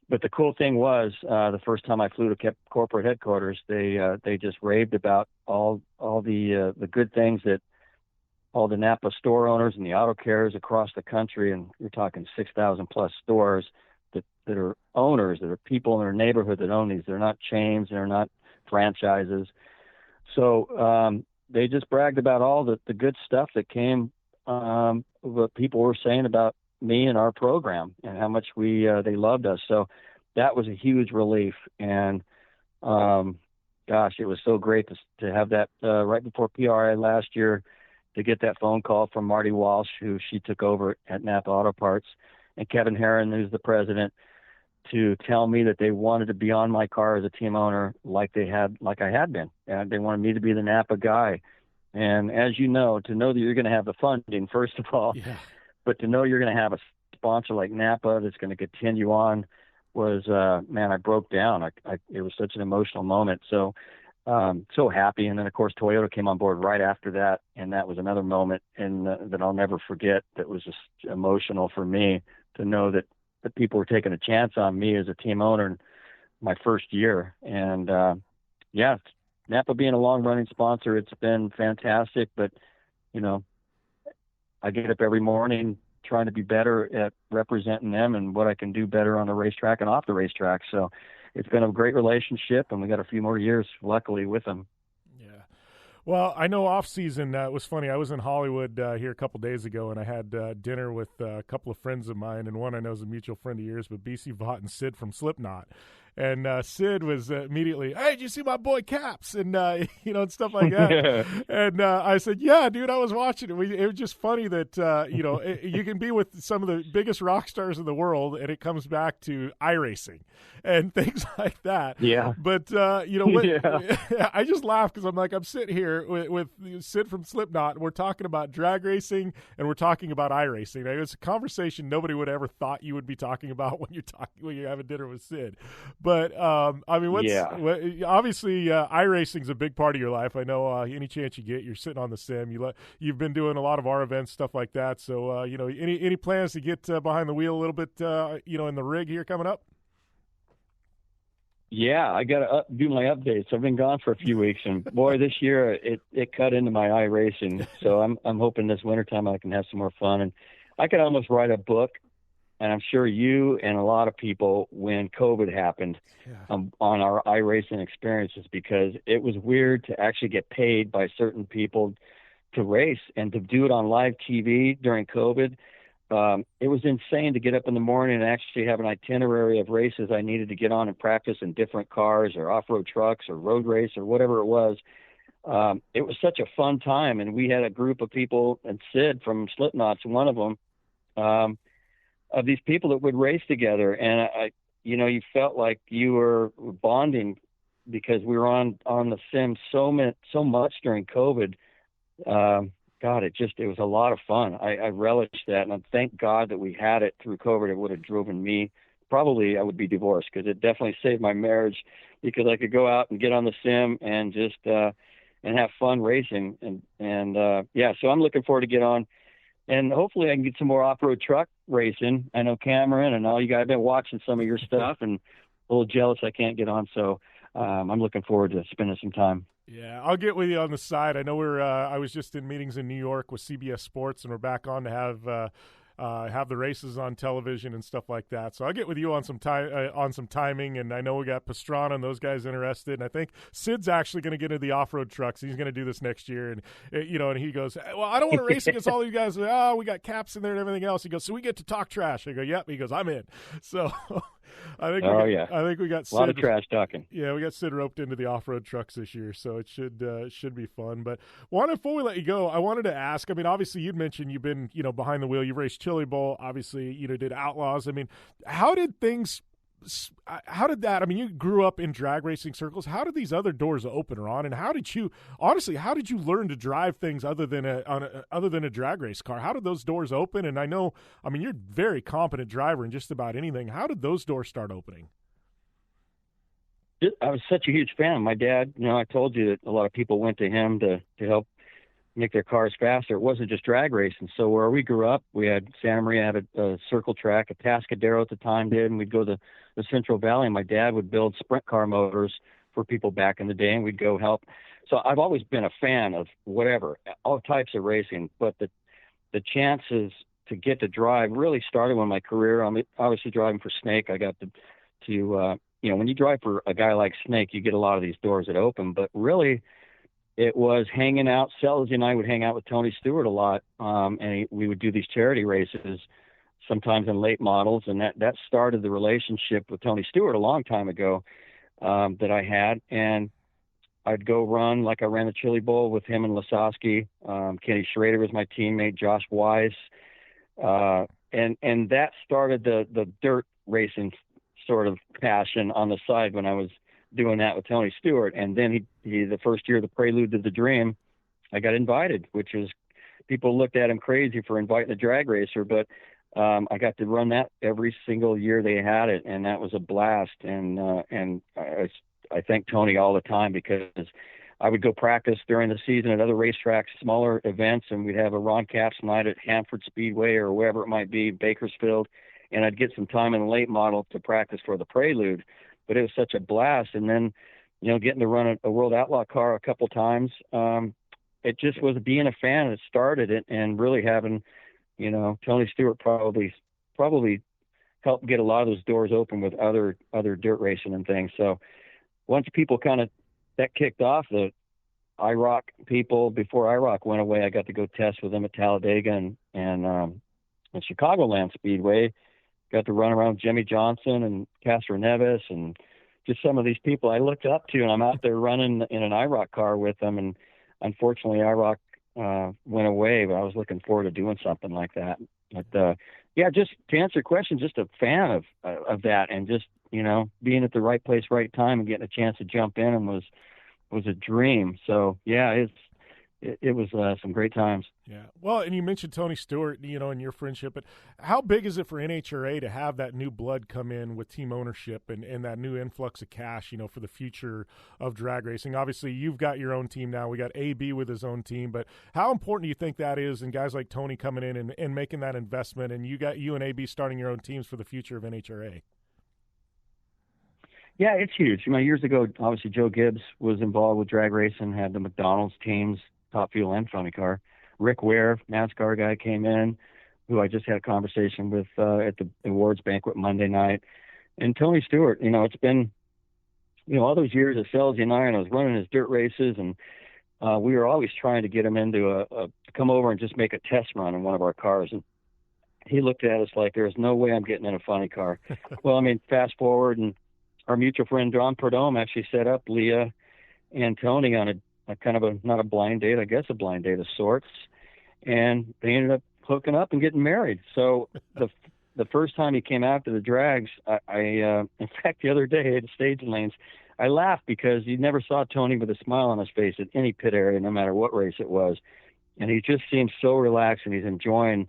But the cool thing was, the first time I flew to corporate headquarters, they just raved about all the good things that all the Napa store owners and the auto carriers across the country, and we're talking 6,000 plus stores that are owners, that are people in their neighborhood that own these. They're not chains, they're not franchises. So they just bragged about all the good stuff that came, what people were saying about me and our program and how much they loved us. So that was a huge relief. And it was so great to have that right before PRI last year, to get that phone call from Marty Walsh, who she took over at Napa Auto Parts, and Kevin Herron, who's the president, to tell me that they wanted to be on my car as a team owner like I had been. And they wanted me to be the Napa guy. And as you know, to know that you're going to have the funding, first of all, yeah. But to know you're going to have a sponsor like Napa that's going to continue on was, I broke down. It was such an emotional moment. So, so happy. And then of course, Toyota came on board right after that. And that was another moment that I'll never forget. That was just emotional for me to know that people were taking a chance on me as a team owner in my first year. And, Napa being a long running sponsor, it's been fantastic, but I get up every morning trying to be better at representing them and what I can do better on the racetrack and off the racetrack. So it's been a great relationship, and we got a few more years, luckily, with them. Yeah. Well, I know off season, it was funny. I was in Hollywood here a couple days ago, and I had dinner with a couple of friends of mine, and one I know is a mutual friend of yours, but BC Vaught and Sid from Slipknot. And Sid was immediately, hey, did you see my boy Caps? And, and stuff like that. And I said, yeah, dude, I was watching it. It was just funny that, you can be with some of the biggest rock stars in the world, and it comes back to iRacing and things like that. Yeah. But, I just laugh because I'm sitting here with Sid from Slipknot, and we're talking about drag racing, and we're talking about iRacing. It's a conversation nobody would ever thought you would be talking about when you're having dinner with Sid. But, obviously, iRacing's a big part of your life. I know any chance you get, you're sitting on the sim. You've been doing a lot of our events, stuff like that. So, any plans to get behind the wheel a little bit, in the rig here coming up? Yeah, I got to do my updates. I've been gone for a few weeks, and boy, this year it cut into my iRacing. So I'm hoping this wintertime I can have some more fun, and I could almost write a book. And I'm sure you and a lot of people, when COVID happened, on our iRacing experiences, because it was weird to actually get paid by certain people to race and to do it on live TV during COVID. It was insane to get up in the morning and actually have an itinerary of races I needed to get on and practice in different cars or off-road trucks or road race or whatever it was. it was such a fun time. And we had a group of people, and Sid from Slipknot's one of them, of these people that would race together. And you felt like you were bonding because we were on the sim so much during COVID. God, it was a lot of fun. I relished that, and I thank God that we had it through COVID. It would have driven me, probably I would be divorced, because it definitely saved my marriage, because I could go out and get on the sim and just and have fun racing. And so I'm looking forward to get on, and hopefully I can get some more off-road truck racing. I know Cameron and all you guys have been watching some of your stuff, and a little jealous I can't get on. So I'm looking forward to spending some time. Yeah, I'll get with you on the side. I know I was just in meetings in New York with CBS Sports, and we're back on to have the races on television and stuff like that. So I'll get with you on some timing. And I know we got Pastrana and those guys interested. And I think Sid's actually going to get into the off-road trucks. He's going to do this next year. And and he goes, "Well, I don't want to race against all you guys. We got Caps in there and everything else." He goes, "So we get to talk trash." I go, "Yep." He goes, "I'm in." So I think we got Sid, a lot of trash talking. Yeah, we got Sid roped into the off-road trucks this year, so it should be fun. But before we let you go, I wanted to ask. I mean, obviously, you'd mentioned you've been behind the wheel. You've raced Chili Bowl. Obviously, did Outlaws. I mean, how did that? I mean, you grew up in drag racing circles. How did these other doors open, Ron? And how did you learn to drive things other than a drag race car? How did those doors open? And you're a very competent driver in just about anything. How did those doors start opening? I was such a huge fan. My dad, I told you that a lot of people went to him to help make their cars faster. It wasn't just drag racing. So where we grew up, we had Santa Maria had a circle track, a Tascadero at the time did, and we'd go to the Central Valley, and my dad would build sprint car motors for people back in the day, and we'd go help. So I've always been a fan of whatever, all types of racing, but the chances to get to drive really started when my career, obviously driving for Snake, I got to when you drive for a guy like Snake, you get a lot of these doors that open, but really it was hanging out. Selzy and I would hang out with Tony Stewart a lot, and we would do these charity races, sometimes in late models, and that started the relationship with Tony Stewart a long time ago that I had. And I'd go run, like I ran the Chili Bowl with him and Lasowski. Kenny Schrader was my teammate, Josh Weiss, and that started the dirt racing sort of passion on the side when I was doing that with Tony Stewart. And then he the first year, the Prelude to the Dream, I got invited, which was, people looked at him crazy for inviting a drag racer, but I got to run that every single year they had it, and that was a blast. And I thank Tony all the time, because I would go practice during the season at other racetracks, smaller events, and we'd have a Ron Capps night at Hanford Speedway or wherever it might be, Bakersfield, and I'd get some time in the late model to practice for the Prelude. But it was such a blast. And then, getting to run a World Outlaw car a couple times, it just was being a fan that started it, and really having, Tony Stewart probably helped get a lot of those doors open with other dirt racing and things. So once people that kicked off, the IROC people, before IROC went away, I got to go test with them at Talladega and Chicagoland Speedway. Got to run around Jimmy Johnson and Castro Neves and just some of these people I looked up to, and I'm out there running in an IROC car with them. And unfortunately, IROC went away, but I was looking forward to doing something like that. But just to answer your question, just a fan of that, and just being at the right place, right time, and getting a chance to jump in and was a dream. So yeah, it was some great times. Yeah. Well, and you mentioned Tony Stewart, and your friendship, but how big is it for NHRA to have that new blood come in with team ownership and that new influx of cash, for the future of drag racing? Obviously, you've got your own team now. We got AB with his own team, but how important do you think that is, and guys like Tony coming in and making that investment, and you and AB starting your own teams for the future of NHRA? Yeah, it's huge. Years ago, obviously Joe Gibbs was involved with drag racing, had the McDonald's teams, Top Fuel and Funny Car. Rick Ware, NASCAR guy, came in, who I just had a conversation with at the awards banquet Monday night. And Tony Stewart, it's been, all those years of Selzy and I was running his dirt races, and we were always trying to get him into come over and just make a test run in one of our cars. And he looked at us like, there's no way I'm getting in a funny car. Well, fast forward, and our mutual friend John Perdome actually set up Leah and Tony on a kind of a, not a blind date, I guess a blind date of sorts. And they ended up hooking up and getting married. So the first time he came out to the drags, I in fact, the other day at the stage lanes, I laughed because you never saw Tony with a smile on his face at any pit area, no matter what race it was. And he just seems so relaxed, and he's enjoying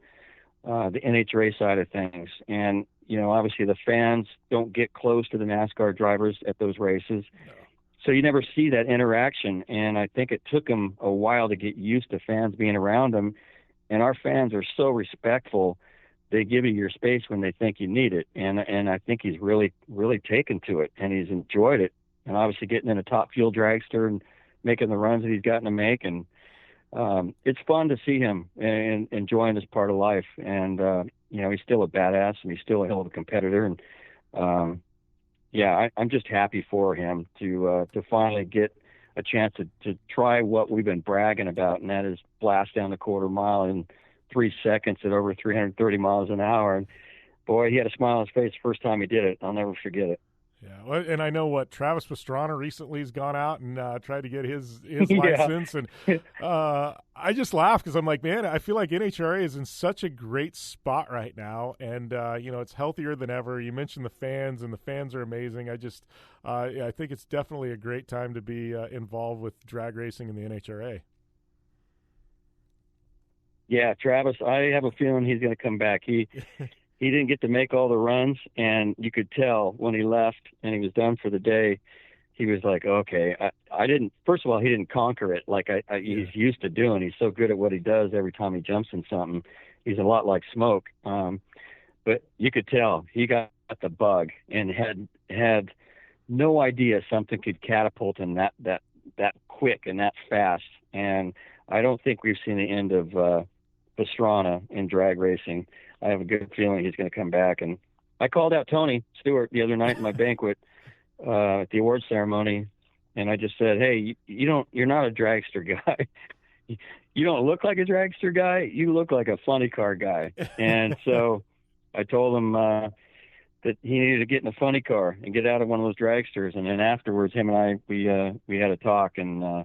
the NHRA side of things. And, you know, obviously the fans don't get close to the NASCAR drivers at those races. No. So you never see that interaction. And I think it took him a while to get used to fans being around him. And our fans are so respectful. They give you your space when they think you need it. And I think he's really, really taken to it, and he's enjoyed it. And obviously getting in a top fuel dragster and making the runs that he's gotten to make. And it's fun to see him and enjoying this part of life. And, you know, he's still a badass, and he's still a hell of a competitor. And, I'm just happy for him to finally get a chance to try what we've been bragging about, and that is blast down the quarter mile in 3 seconds at over 330 miles an hour. And boy, he had a smile on his face the first time he did it. I'll never forget it. Yeah, well, and I know Travis Pastrana recently has gone out and tried to get his license, and I just laugh because I'm like, man, I feel like NHRA is in such a great spot right now, and you know, it's healthier than ever. You mentioned the fans, and the fans are amazing. I just, I think it's definitely a great time to be involved with drag racing in the NHRA. Yeah, Travis, I have a feeling he's going to come back. He didn't get to make all the runs, and you could tell when he left and he was done for the day, he was like, okay, I didn't, first of all, he didn't conquer it like he's used to doing. He's so good at what he does every time he jumps in something. He's a lot like Smoke. But you could tell he got the bug and had no idea something could catapult him that quick and that fast. And I don't think we've seen the end of Pastrana in drag racing. I have a good feeling he's going to come back. And I called out Tony Stewart the other night in my banquet at the awards ceremony, and I just said, hey, you're not a dragster guy. You don't look like a dragster guy. You look like a funny car guy. And so I told him that he needed to get in a funny car and get out of one of those dragsters. And then afterwards, him and I, we had a talk, and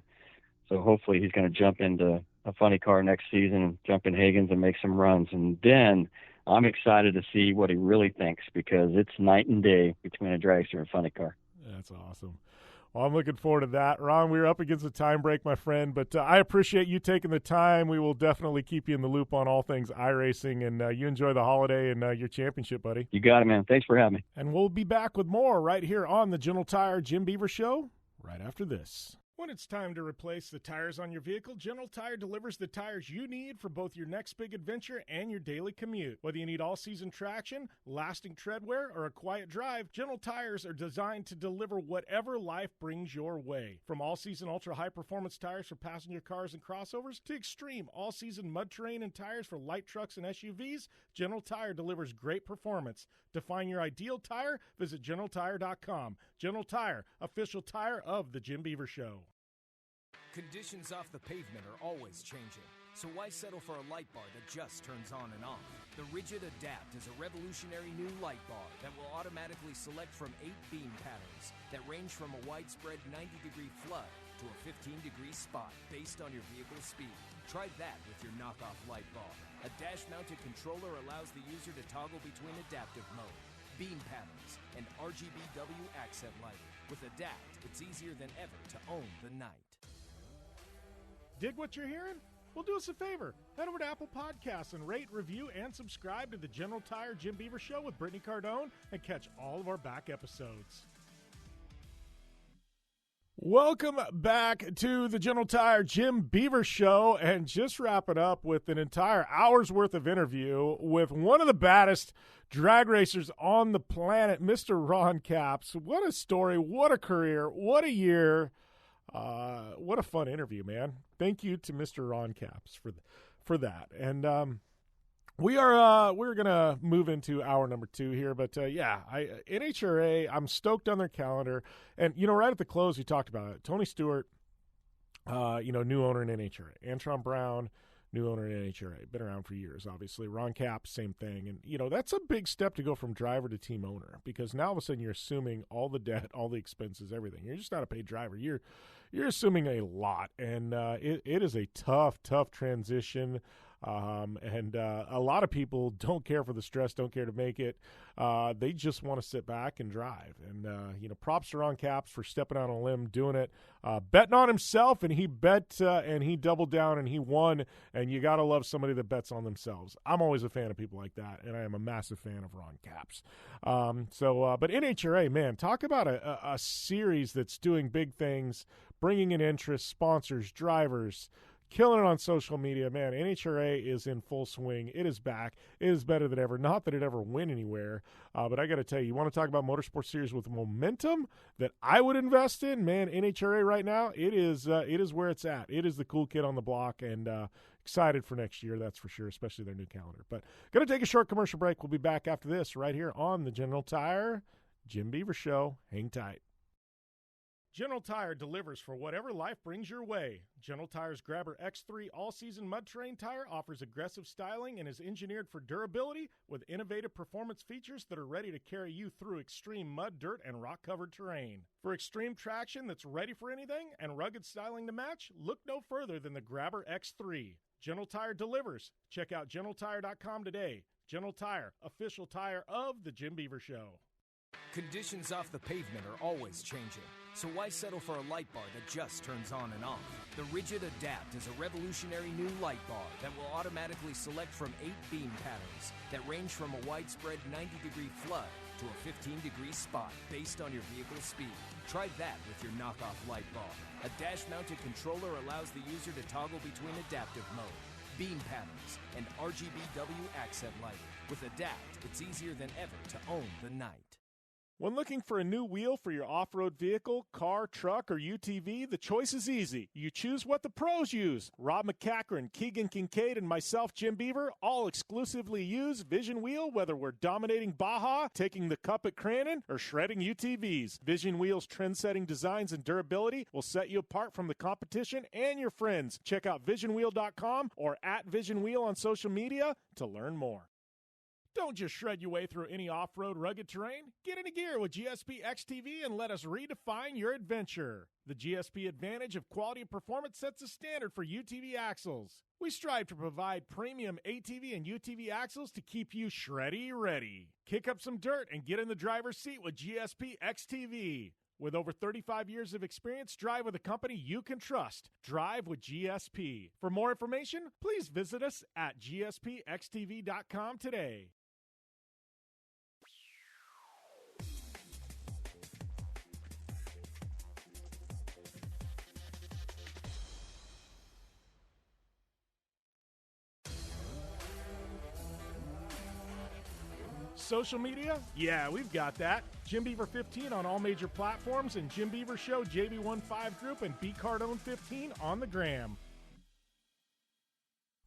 so hopefully he's going to jump into a funny car next season and jump in Hagen's and make some runs. And then I'm excited to see what he really thinks, because it's night and day between a dragster and a funny car. That's awesome. Well, I'm looking forward to that. Ron, we were up against a time break, my friend, but I appreciate you taking the time. We will definitely keep you in the loop on all things iRacing, and you enjoy the holiday and your championship, buddy. You got it, man. Thanks for having me. And we'll be back with more right here on the General Tire Jim Beaver Show right after this. When it's time to replace the tires on your vehicle, General Tire delivers the tires you need for both your next big adventure and your daily commute. Whether you need all-season traction, lasting tread wear, or a quiet drive, General Tires are designed to deliver whatever life brings your way. From all-season ultra-high-performance tires for passenger cars and crossovers to extreme all-season mud terrain and tires for light trucks and SUVs, General Tire delivers great performance. To find your ideal tire, visit GeneralTire.com. General Tire, official tire of the Jim Beaver Show. Conditions off the pavement are always changing, so why settle for a light bar that just turns on and off? The Rigid Adapt is a revolutionary new light bar that will automatically select from 8 beam patterns that range from a widespread 90-degree flood to a 15-degree spot based on your vehicle's speed. Try that with your knockoff light bar. A dash-mounted controller allows the user to toggle between adaptive mode, beam patterns, and RGBW accent lighting. With Adapt, it's easier than ever to own the night. Dig what you're hearing? Well, do us a favor. Head over to Apple Podcasts and rate, review, and subscribe to the General Tire Jim Beaver Show with Brittany Cardone and catch all of our back episodes. Welcome back to the General Tire Jim Beaver Show, and just wrap it up with an entire hour's worth of interview with one of the baddest drag racers on the planet, Mr. Ron Capps. What a story, what a career, what a year. What a fun interview, man. Thank you to Mr. Ron Capps for that. And we're gonna move into hour number 2 here, but NHRA, I'm stoked on their calendar. And right at the close we talked about it. Tony Stewart, new owner in NHRA. Antron Brown, new owner in NHRA, been around for years, obviously. Ron Capps, same thing. And that's a big step to go from driver to team owner, because now all of a sudden you're assuming all the debt, all the expenses, everything. You're just not a paid driver. you're assuming a lot, and it is a tough transition. And a lot of people don't care for the stress, don't care to make it. They just want to sit back and drive. And, props are on Caps for stepping out on a limb, doing it, betting on himself, and he bet and he doubled down and he won. And you got to love somebody that bets on themselves. I'm always a fan of people like that, and I am a massive fan of Ron Caps. But NHRA, man, talk about a series that's doing big things, bringing in interest, sponsors, drivers, killing it on social media. Man, NHRA is in full swing. It is back. It is better than ever. Not that it ever went anywhere, but I got to tell you, you want to talk about motorsport series with momentum that I would invest in? Man, NHRA right now, it is where it's at. It is the cool kid on the block, and excited for next year, that's for sure, especially their new calendar. But going to take a short commercial break. We'll be back after this right here on the General Tire Jim Beaver Show. Hang tight. General Tire delivers for whatever life brings your way. General Tire's Grabber X3 all-season mud terrain tire offers aggressive styling and is engineered for durability with innovative performance features that are ready to carry you through extreme mud, dirt, and rock-covered terrain. For extreme traction that's ready for anything and rugged styling to match, look no further than the Grabber X3. General Tire delivers. Check out GeneralTire.com today. General Tire, official tire of the Jim Beaver Show. Conditions off the pavement are always changing, so why settle for a light bar that just turns on and off? The Rigid Adapt is a revolutionary new light bar that will automatically select from 8 beam patterns that range from a widespread 90-degree flood to a 15-degree spot based on your vehicle's speed. Try that with your knockoff light bar. A dash-mounted controller allows the user to toggle between adaptive mode, beam patterns, and RGBW accent lighting. With Adapt, it's easier than ever to own the night. When looking for a new wheel for your off-road vehicle, car, truck, or UTV, the choice is easy. You choose what the pros use. Rob McCachran, Keegan Kincaid, and myself, Jim Beaver, all exclusively use Vision Wheel, whether we're dominating Baja, taking the cup at Crandon, or shredding UTVs. Vision Wheel's trend-setting designs and durability will set you apart from the competition and your friends. Check out visionwheel.com or @visionwheel on social media to learn more. Don't just shred your way through any off-road rugged terrain. Get into gear with GSP XTV and let us redefine your adventure. The GSP advantage of quality and performance sets a standard for UTV axles. We strive to provide premium ATV and UTV axles to keep you shreddy ready. Kick up some dirt and get in the driver's seat with GSP XTV. With over 35 years of experience, drive with a company you can trust. Drive with GSP. For more information, please visit us at gspxtv.com today. Social media? Yeah, we've got that. Jim Beaver 15 on all major platforms, and Jim Beaver Show, JB15 Group, and B Cardone 15 on the gram.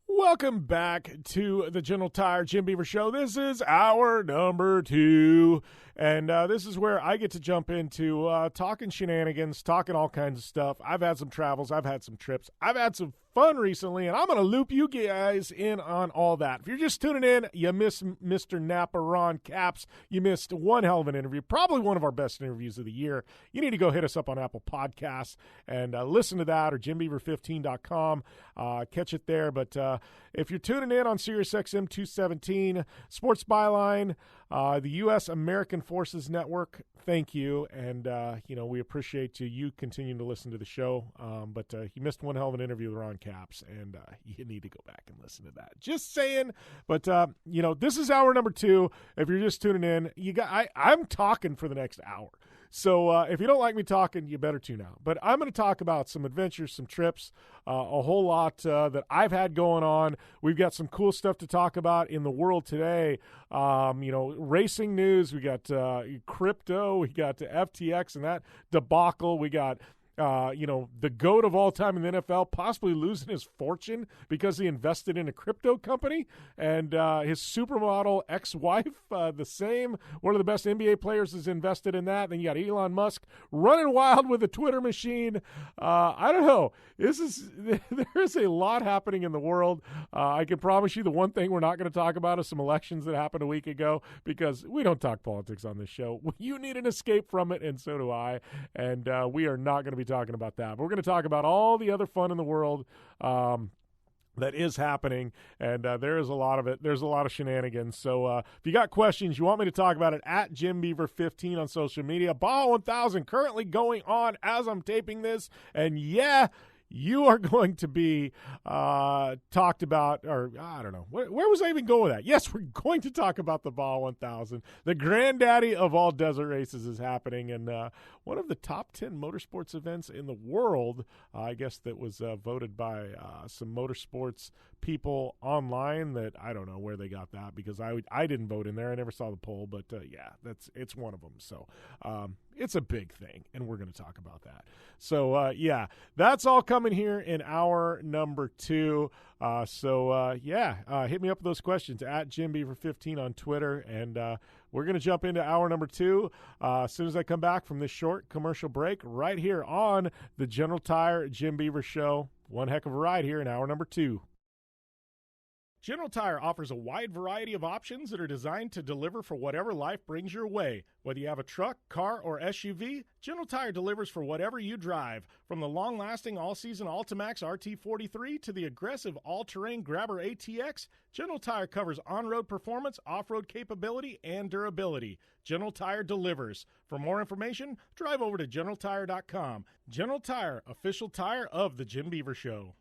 Welcome back to the General Tire Jim Beaver Show. This is hour number 2, and this is where I get to jump into talking shenanigans, talking all kinds of stuff. I've had some travels. I've had some trips. I've had some fun recently, and I'm going to loop you guys in on all that. If you're just tuning in, you missed Mr. Napa Ron Caps. You missed one hell of an interview, probably one of our best interviews of the year. You need to go hit us up on Apple Podcasts and listen to that, or jimbeaver15.com. Catch it there. But if you're tuning in on SiriusXM 217, Sports Byline, the U.S. American Forces Network, thank you. And, we appreciate you continuing to listen to the show. But you missed one hell of an interview with Ron Caps, and you need to go back and listen to that. Just saying. But, this is hour number 2. If you're just tuning in, I'm talking for the next hour. So if you don't like me talking, you better tune out. But I'm going to talk about some adventures, some trips, a whole lot that I've had going on. We've got some cool stuff to talk about in the world today. Racing news. We got crypto. We got FTX and that debacle. We got the GOAT of all time in the NFL possibly losing his fortune because he invested in a crypto company, and his supermodel ex-wife, the same, one of the best NBA players, is invested in that. Then you got Elon Musk running wild with the Twitter machine. I don't know. There's a lot happening in the world. I can promise you the one thing we're not going to talk about is some elections that happened a week ago, because we don't talk politics on this show. You need an escape from it, and so do I, and we are not going to be be talking about that. But we're going to talk about all the other fun in the world that is happening, and there is a lot of it. There's a lot of shenanigans. So if you got questions, you want me to talk about it, at Jim Beaver 15 on social media. Baja 1000 currently going on as I'm taping this, and yeah, you are going to be talked about, or I don't know. Where was I even going with that? Yes, we're going to talk about the Baja 1000. The granddaddy of all desert races is happening, and one of the top 10 motorsports events in the world, I guess that was voted by some motorsports people online that I don't know where they got that, because I didn't vote in there. I never saw the poll, but yeah, it's one of them. So it's a big thing, and we're going to talk about that. So, yeah, that's all coming here in hour number 2. Hit me up with those questions at JimBeaver15 on Twitter, and we're going to jump into hour number 2 as soon as I come back from this short commercial break right here on the General Tire Jim Beaver Show. One heck of a ride here in hour number 2. General Tire offers a wide variety of options that are designed to deliver for whatever life brings your way. Whether you have a truck, car, or SUV, General Tire delivers for whatever you drive. From the long-lasting all-season Altimax RT43 to the aggressive all-terrain Grabber ATX, General Tire covers on-road performance, off-road capability, and durability. General Tire delivers. For more information, drive over to GeneralTire.com. General Tire, official tire of the Jim Beaver Show.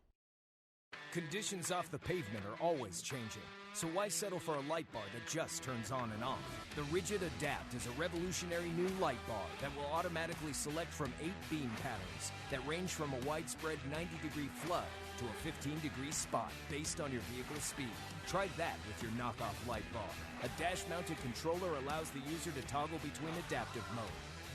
Conditions off the pavement are always changing, so why settle for a light bar that just turns on and off? The Rigid Adapt is a revolutionary new light bar that will automatically select from 8 beam patterns that range from a widespread 90-degree flood to a 15-degree spot based on your vehicle's speed. Try that with your knockoff light bar. A dash-mounted controller allows the user to toggle between adaptive mode,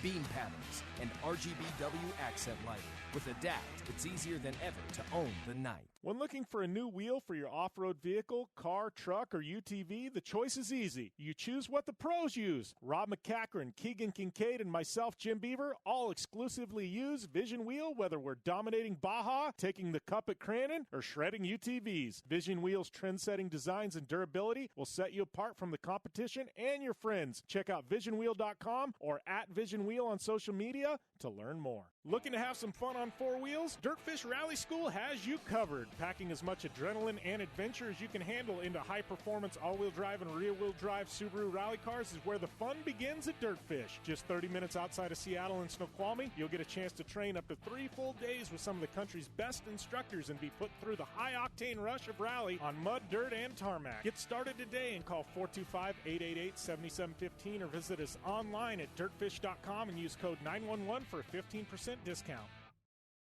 beam patterns, and RGBW accent lighting. With Adapt, it's easier than ever to own the night. When looking for a new wheel for your off-road vehicle, car, truck, or UTV, the choice is easy. You choose what the pros use. Rob McCachran, Keegan Kincaid, and myself, Jim Beaver, all exclusively use Vision Wheel, whether we're dominating Baja, taking the cup at Crandon, or shredding UTVs. Vision Wheel's trend-setting designs and durability will set you apart from the competition and your friends. Check out visionwheel.com or at Vision Wheel on social media to learn more. Looking to have some fun on 4 wheels? Dirtfish Rally School has you covered. Packing as much adrenaline and adventure as you can handle into high-performance all-wheel drive and rear-wheel drive Subaru rally cars is where the fun begins at Dirtfish. Just 30 minutes outside of Seattle in Snoqualmie, you'll get a chance to train up to 3 full days with some of the country's best instructors and be put through the high-octane rush of rally on mud, dirt, and tarmac. Get started today and call 425-888-7715 or visit us online at dirtfish.com and use code 911 for a 15% discount.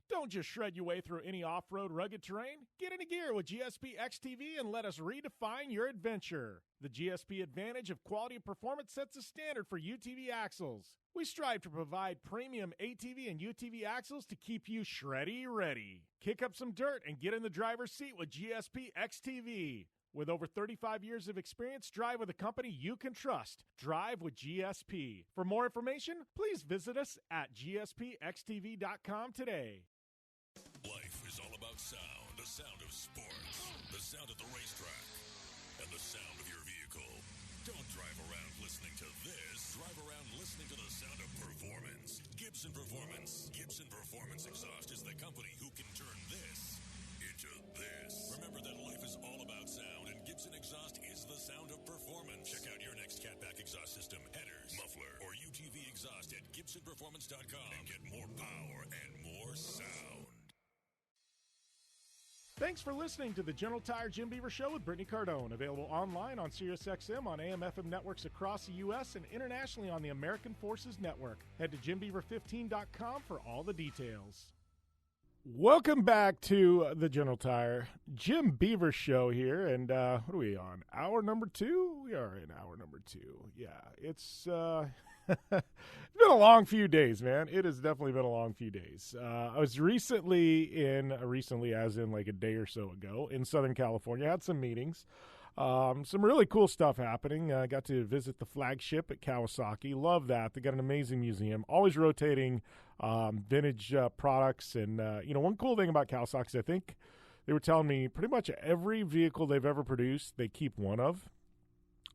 Don't just shred your way through any off-road rugged terrain. Get into gear with GSP XTV and let us redefine your adventure. The GSP advantage of quality and performance sets a standard for UTV axles. We strive to provide premium ATV and UTV axles to keep you shreddy ready. Kick up some dirt and get in the driver's seat with GSP XTV. With over 35 years of experience, drive with a company you can trust. Drive with GSP. For more information, please visit us at gspxtv.com today. Life is all about sound, the sound of sports, the sound at the racetrack, and the sound of your vehicle. Don't drive around listening to this. Drive around listening to the sound of performance. Gibson Performance. Gibson Performance Exhaust is the company who can turn this into this. Remember that life is all about sound, and Gibson Exhaust is the sound of performance. Check out your next catback exhaust system, headers, muffler, or UTV exhaust at GibsonPerformance.com and get more power and more sound. Thanks for listening to the General Tire Jim Beaver Show with Brittany Cardone. Available online on SiriusXM, on AM/FM networks across the U.S., and internationally on the American Forces Network. Head to JimBeaver15.com for all the details. Welcome back to the General Tire Jim Beaver Show here, and what are we on? Hour number 2? We are in hour number 2. Yeah, it's it's been a long few days, man. It has definitely been a long few days. I was recently as in like a day or so ago, in Southern California. I had some meetings. Some really cool stuff happening. I got to visit the flagship at Kawasaki. Love that. They got an amazing museum, always rotating vintage products. And, one cool thing about Kawasaki is I think they were telling me pretty much every vehicle they've ever produced, they keep one of.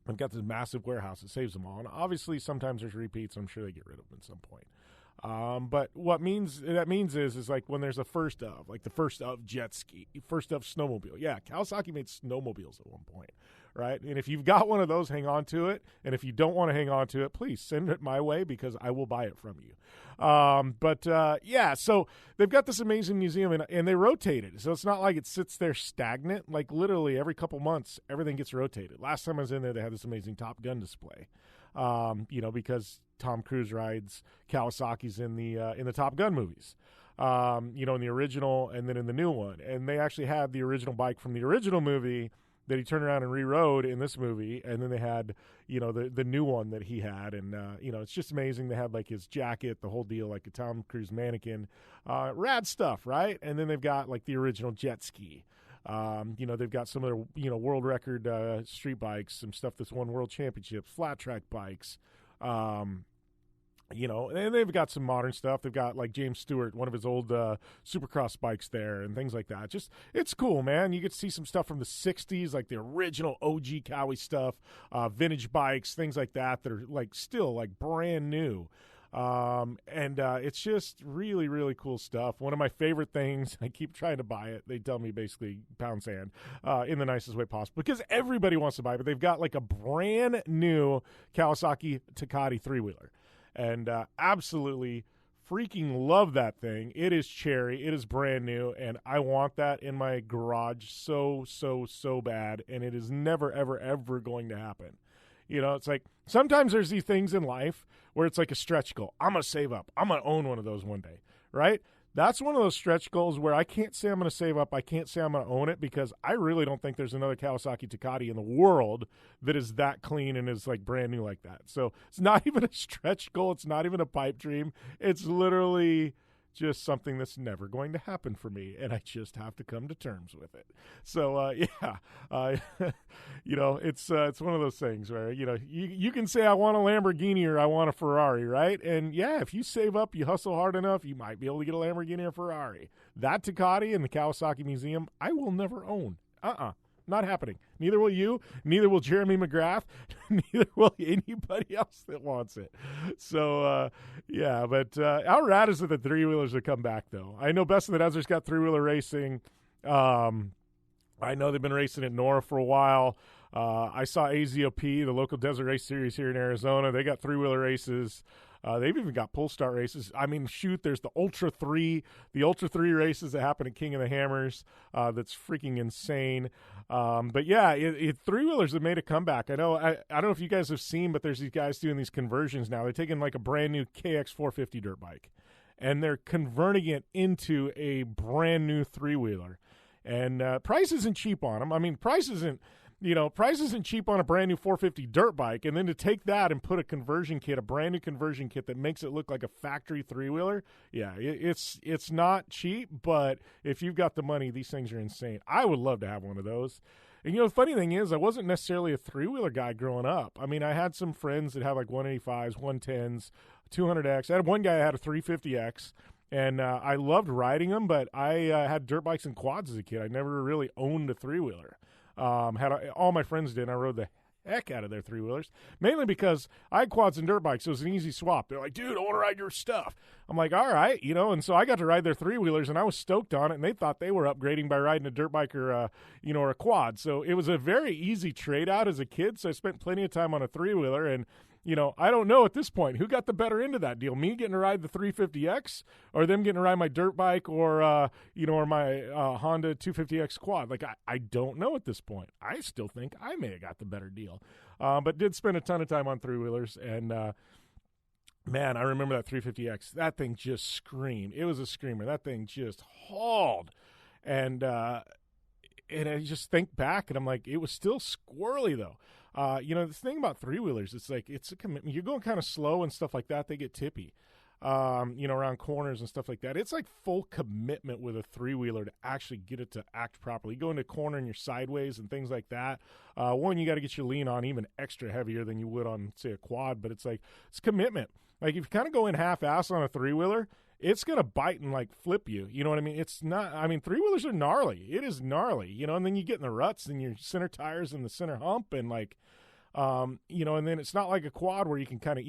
They've got this massive warehouse that saves them all. And obviously, sometimes there's repeats. I'm sure they get rid of them at some point. But what that means is like when there's a first of, like the first of jet ski, first of snowmobile. Yeah, Kawasaki made snowmobiles at one point, right? And if you've got one of those, hang on to it. And if you don't want to hang on to it, please send it my way because I will buy it from you. Yeah, so they've got this amazing museum, and they rotate it. So it's not like it sits there stagnant. Like literally every couple months, everything gets rotated. Last time I was in there, they had this amazing Top Gun display, because Tom Cruise rides Kawasaki's in the Top Gun movies, in the original and then in the new one. And they actually had the original bike from the original movie that he turned around and re-rode in this movie, and then they had, the new one that he had, and it's just amazing. They had like his jacket, the whole deal, like a Tom Cruise mannequin, rad stuff, right? And then they've got like the original jet ski. They've got some of their world record street bikes, some stuff that's won world championships, flat track bikes. And they've got some modern stuff. They've got like James Stewart, one of his old Supercross bikes there, and things like that. Just, it's cool, man. You get to see some stuff from the 60s, like the original OG Cowie stuff, vintage bikes, things like that are like still like brand new. It's just really, really cool stuff. One of my favorite things, I keep trying to buy it. They tell me basically pound sand, in the nicest way possible, because everybody wants to buy it, but they've got like a brand new Kawasaki Takati 3-wheeler. And absolutely freaking love that thing. It is cherry. It is brand new, and I want that in my garage so, so, so bad, and it is never, ever, ever going to happen. It's like sometimes there's these things in life where it's like a stretch goal. I'm going to save up. I'm going to own one of those one day, right? That's one of those stretch goals where I can't say I'm going to save up. I can't say I'm going to own it because I really don't think there's another Kawasaki Takati in the world that is that clean and is like brand new like that. So it's not even a stretch goal. It's not even a pipe dream. It's literally just something that's never going to happen for me, and I just have to come to terms with it. So, it's one of those things where, you can say I want a Lamborghini or I want a Ferrari, right? And, yeah, if you save up, you hustle hard enough, you might be able to get a Lamborghini or Ferrari. That Takati in the Kawasaki Museum, I will never own. Not happening. Neither will you. Neither will Jeremy McGrath. Neither will anybody else that wants it. So, but how rad is it that 3-wheelers have come back, though? I know Best of the Desert's got 3-wheeler racing. I know they've been racing at Nora for a while. I saw AZOP, the local desert race series here in Arizona. They got 3-wheeler races. They've even got pull start races. I mean, shoot, there's the Ultra 3 races that happen at King of the Hammers. That's freaking insane. But yeah, 3-wheelers have made a comeback. I don't know if you guys have seen, but there's these guys doing these conversions now. They're taking like a brand new KX450 dirt bike, and they're converting it into a brand new 3-wheeler. And price isn't cheap on them. I mean, price isn't cheap on a brand new 450 dirt bike, and then to take that and put a brand new conversion kit that makes it look like a factory 3-wheeler, yeah, it's not cheap, but if you've got the money, these things are insane. I would love to have one of those. And, the funny thing is, I wasn't necessarily a 3-wheeler guy growing up. I mean, I had some friends that had like 185s, 110s, 200X. I had one guy that had a 350X. And I loved riding them, but I had dirt bikes and quads as a kid. I never really owned a 3-wheeler. All my friends did, and I rode the heck out of their 3-wheelers, mainly because I had quads and dirt bikes, so it was an easy swap. They're like, dude, I want to ride your stuff. I'm like, all right, and so I got to ride their 3-wheelers, and I was stoked on it, and they thought they were upgrading by riding a dirt bike or a quad. So it was a very easy trade-out as a kid, so I spent plenty of time on a 3-wheeler, and I don't know at this point who got the better end of that deal, me getting to ride the 350X or them getting to ride my dirt bike or my Honda 250X quad. Like, I don't know at this point. I still think I may have got the better deal, but did spend a ton of time on 3-wheelers. And, man, I remember that 350X. That thing just screamed. It was a screamer. That thing just hauled. And I just think back, and I'm like, it was still squirrely, though. This thing about 3-wheelers, it's like, it's a commitment. You're going kind of slow and stuff like that. They get tippy, around corners and stuff like that. It's like full commitment with a 3-wheeler to actually get it to act properly. You go into a corner and you're sideways and things like that. You got to get your lean on even extra heavier than you would on, say, a quad, but it's commitment. Like, if you kind of go in half-ass on a 3-wheeler, it's going to bite and, like, flip you. You know what I mean? 3-wheelers are gnarly. It is gnarly, and then you get in the ruts and your center tires in the center hump and, like, And then it's not like a quad where you can kind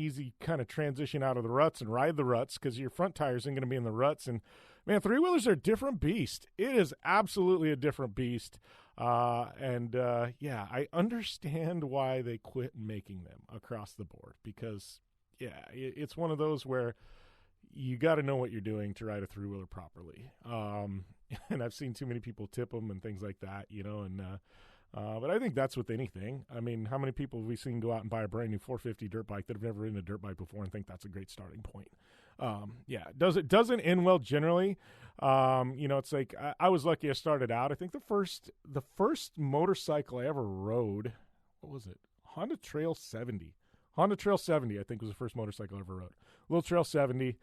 of transition out of the ruts and ride the ruts because your front tires ain't going to be in the ruts. And, man, three-wheelers are a different beast. It is absolutely a different beast. I understand why they quit making them across the board because, it's one of those where you got to know what you're doing to ride a three-wheeler properly. And I've seen too many people tip them and things like that, but I think that's with anything. I mean, how many people have we seen go out and buy a brand new 450 dirt bike that have never ridden a dirt bike before and think that's a great starting point? It doesn't end well generally. It's like I was lucky I started out. I think the first motorcycle I ever rode, what was it? Honda Trail 70. Honda Trail 70, I think, was the first motorcycle I ever rode. Little Trail 70.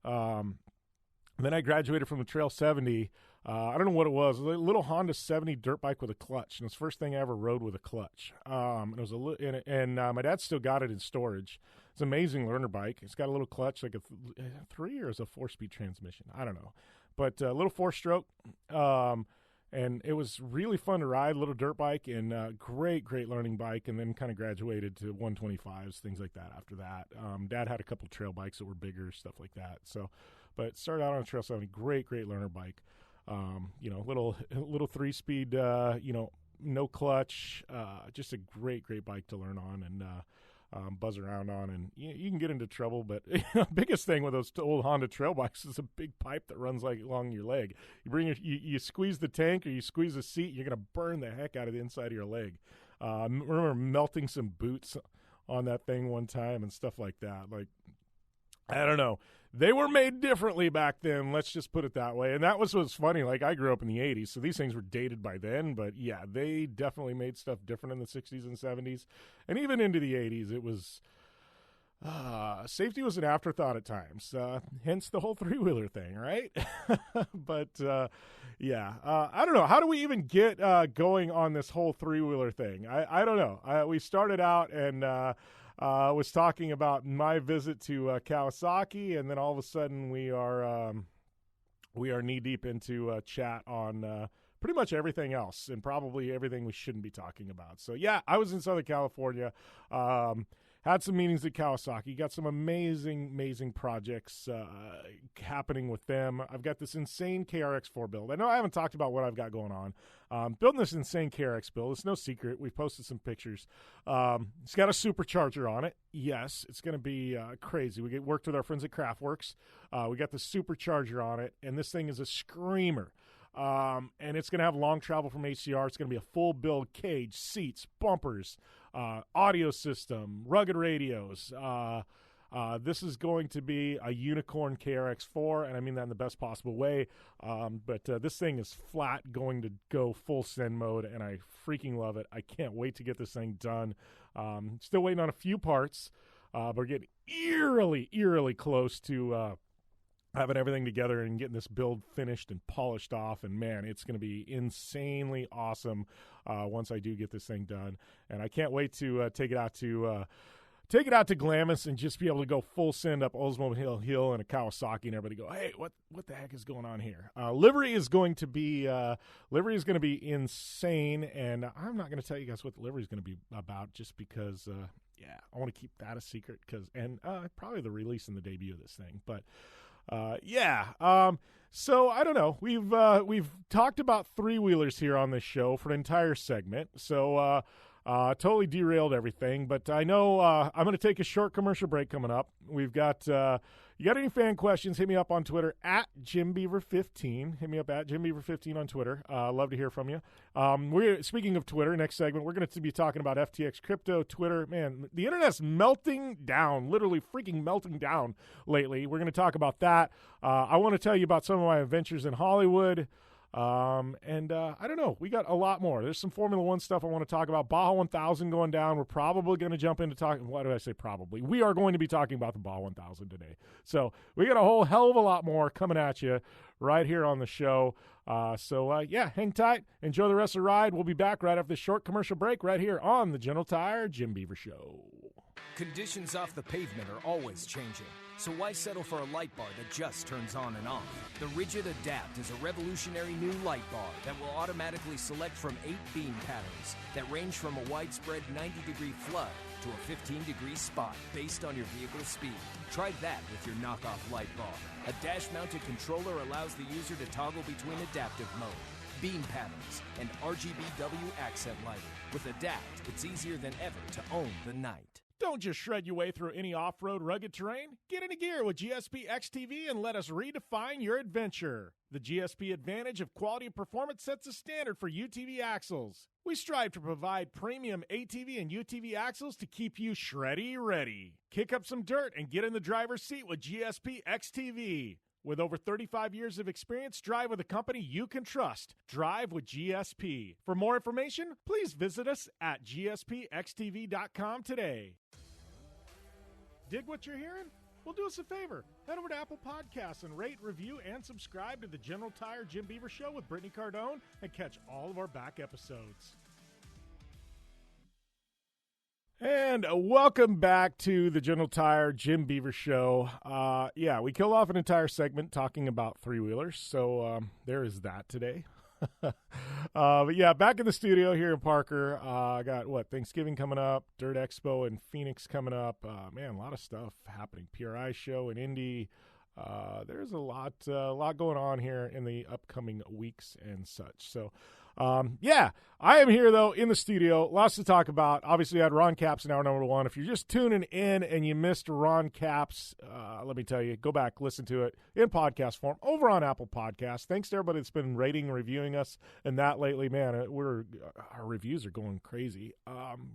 Then I graduated from the Trail 70. I don't know what it was. A little Honda 70 dirt bike with a clutch, and it was the first thing I ever rode with a clutch. It was my dad still got it in storage. It's an amazing learner bike. It's got a little clutch, like a 3 or is a 4-speed transmission. I don't know, but a little 4-stroke. And it was really fun to ride, a little dirt bike, and great learning bike, and then kind of graduated to 125s, things like that after that. Dad had a couple trail bikes that were bigger, stuff like that. So, but started out on a Trail 70, great learner bike. Little 3-speed, no clutch, just a great bike to learn on and buzz around on, and you can get into trouble. But biggest thing with those old Honda trail bikes is a big pipe that runs like along your leg. You squeeze the tank or you squeeze the seat, you're gonna burn the heck out of the inside of your leg. I remember melting some boots on that thing one time and stuff like that. Like, I don't know. They were made differently back then, let's just put it that way. And that was what's funny. Like, I grew up in the 80s, so these things were dated by then. But, yeah, they definitely made stuff different in the 60s and 70s. And even into the 80s, it was safety was an afterthought at times. Hence the whole three-wheeler thing, right? But, I don't know. How do we even get going on this whole three-wheeler thing? I don't know. We started out and was talking about my visit to Kawasaki, and then all of a sudden we are knee deep into chat on pretty much everything else, and probably everything we shouldn't be talking about. So yeah, I was in Southern California, had some meetings at Kawasaki, got some amazing projects happening with them. I've got this insane KRX4 build. I know I haven't talked about what I've got going on. Building this insane KRX build. It's no secret. We've posted some pictures. It's got a supercharger on it. Yes, it's going to be crazy. We worked with our friends at Craftworks. We got the supercharger on it, and this thing is a screamer. And it's going to have long travel from HCR. It's going to be a full build cage, seats, bumpers, audio system, rugged radios. This is going to be a unicorn KRX4, and I mean that in the best possible way. But this thing is flat going to go full send mode, and I freaking love it. I can't wait to get this thing done. Still waiting on a few parts, but we're getting eerily close to having everything together and getting this build finished and polished off. And, man, it's going to be insanely awesome once I do get this thing done. And I can't wait to take it out to Glamis and just be able to go full send up Oldsmobile Hill and a Kawasaki, and everybody go, hey, what the heck is going on here? Livery is going to be insane, and I'm not going to tell you guys what the livery is going to be about just because, I want to keep that a secret and probably the release and the debut of this thing. But so I don't know. We've talked about three-wheelers here on this show for an entire segment. So totally derailed everything, but I know I'm going to take a short commercial break coming up. We've got you got any fan questions, hit me up on Twitter at JimBeaver15. Hit me up at JimBeaver15 on Twitter. Love to hear from you. Speaking of Twitter, next segment, we're going to be talking about FTX crypto, Twitter. Man, the internet's melting down, literally freaking melting down lately. We're going to talk about that. I want to tell you about some of my adventures in Hollywood. I don't know. We got a lot more. There's some Formula One stuff I want to talk about. Baja 1000 going down. We're probably going to jump into talking. Why do I say probably? We are going to be talking about the Baja 1000 today. So we got a whole hell of a lot more coming at you right here on the show. Hang tight. Enjoy the rest of the ride. We'll be back right after this short commercial break right here on the General Tire Jim Beaver Show. Conditions off the pavement are always changing, so why settle for a light bar that just turns on and off? The Rigid Adapt is a revolutionary new light bar that will automatically select from 8 beam patterns that range from a widespread 90-degree flood to a 15-degree spot based on your vehicle's speed. Try that with your knockoff light bar. A dash-mounted controller allows the user to toggle between adaptive mode, beam patterns, and RGBW accent lighting. With Adapt, it's easier than ever to own the night. Don't just shred your way through any off-road rugged terrain. Get into gear with GSP XTV and let us redefine your adventure. The GSP advantage of quality and performance sets a standard for UTV axles. We strive to provide premium ATV and UTV axles to keep you shreddy ready. Kick up some dirt and get in the driver's seat with GSP XTV. With over 35 years of experience, drive with a company you can trust. Drive with GSP. For more information, please visit us at gspxtv.com today. Dig what you're hearing? Well, do us a favor. Head over to Apple Podcasts and rate, review, and subscribe to the General Tire Jim Beaver Show with Brittany Cardone and catch all of our back episodes. And welcome back to the General Tire Jim Beaver Show. We killed off an entire segment talking about three-wheelers, so there is that today. But yeah, back in the studio here in Parker. I got Thanksgiving coming up, Dirt Expo in Phoenix coming up. Man, a lot of stuff happening. PRI show in Indy. There's a lot going on here in the upcoming weeks and such. So, I am here, though, in the studio. Lots to talk about. Obviously, I had Ron Capps in hour number 1. If you're just tuning in and you missed Ron Capps, let me tell you, go back, listen to it in podcast form over on Apple Podcasts. Thanks to everybody that's been rating and reviewing us and that lately. Man, our reviews are going crazy.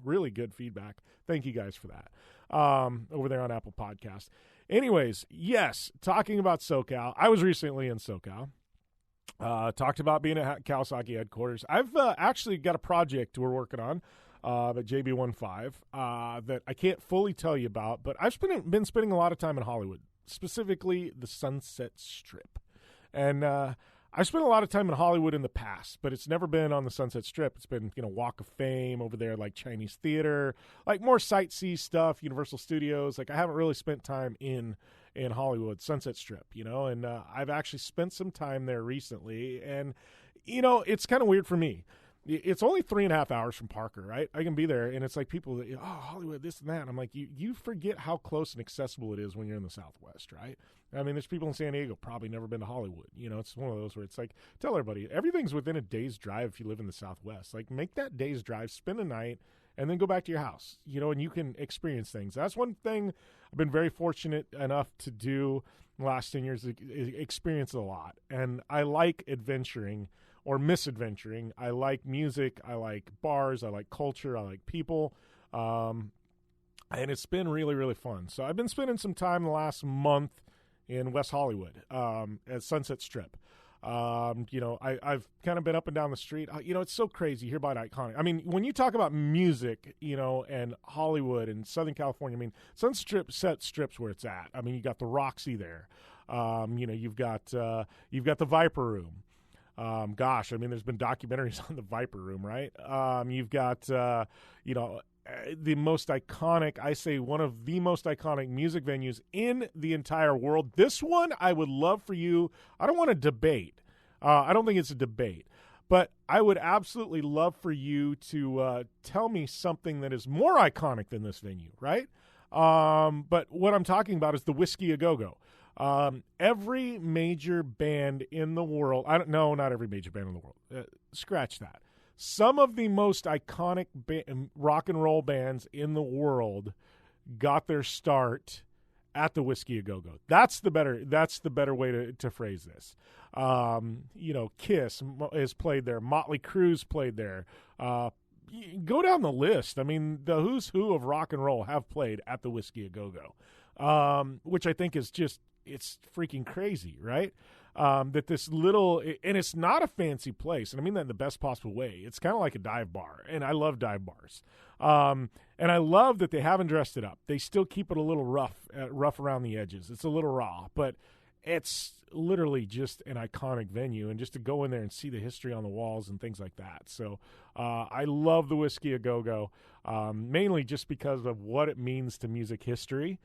Really good feedback. Thank you guys for that over there on Apple Podcasts. Anyways, yes, talking about SoCal. I was recently in SoCal. Talked about being at Kawasaki headquarters. I've actually got a project we're working on at JB15 that I can't fully tell you about, but I've been spending a lot of time in Hollywood, specifically the Sunset Strip. And I've spent a lot of time in Hollywood in the past, but it's never been on the Sunset Strip. It's been, Walk of Fame over there, like Chinese theater, like more sightsee stuff, Universal Studios. Like I haven't really spent time in Hollywood, Sunset Strip, and I've actually spent some time there recently, and, it's kind of weird for me. It's only 3.5 hours from Parker, right? I can be there, and it's like people that, Hollywood, this and that. And I'm like, you forget how close and accessible it is when you're in the Southwest, right? I mean, there's people in San Diego probably never been to Hollywood. It's one of those where it's like, tell everybody, everything's within a day's drive if you live in the Southwest. Like, make that day's drive, spend a night, and then go back to your house, and you can experience things. That's one thing I've been very fortunate enough to do the last 10 years, experience a lot. And I like adventuring or misadventuring. I like music. I like bars. I like culture. I like people. And it's been really, really fun. So I've been spending some time the last month in West Hollywood at Sunset Strip. I've kind of been up and down the street. It's so crazy here by iconic. I mean, when you talk about music, and Hollywood and Southern California, I mean, Sunset Strip's where it's at. I mean, you got the Roxy there. You've got the Viper Room. I mean, there's been documentaries on the Viper Room, right? You've got, the most iconic, I say one of the most iconic music venues in the entire world. This one, I would love for you. I don't want to debate. I don't think it's a debate. But I would absolutely love for you to tell me something that is more iconic than this venue, right? But what I'm talking about is the Whisky A Go-Go. Every major band in the world, not every major band in the world. Scratch that. Some of the most iconic rock and roll bands in the world got their start at the Whisky A Go-Go. That's the better way to phrase this. Kiss has played there. Motley Crue's played there. Go down the list. I mean, the who's who of rock and roll have played at the Whisky A Go-Go, which I think is just, it's freaking crazy, right? That this little, and it's not a fancy place, and I mean that in the best possible way. It's kind of like a dive bar, and I love dive bars. And I love that they haven't dressed it up. They still keep it a little rough around the edges. It's a little raw, but it's literally just an iconic venue, and just to go in there and see the history on the walls and things like that. So I love the Whisky A Go-Go, mainly just because of what it means to music history.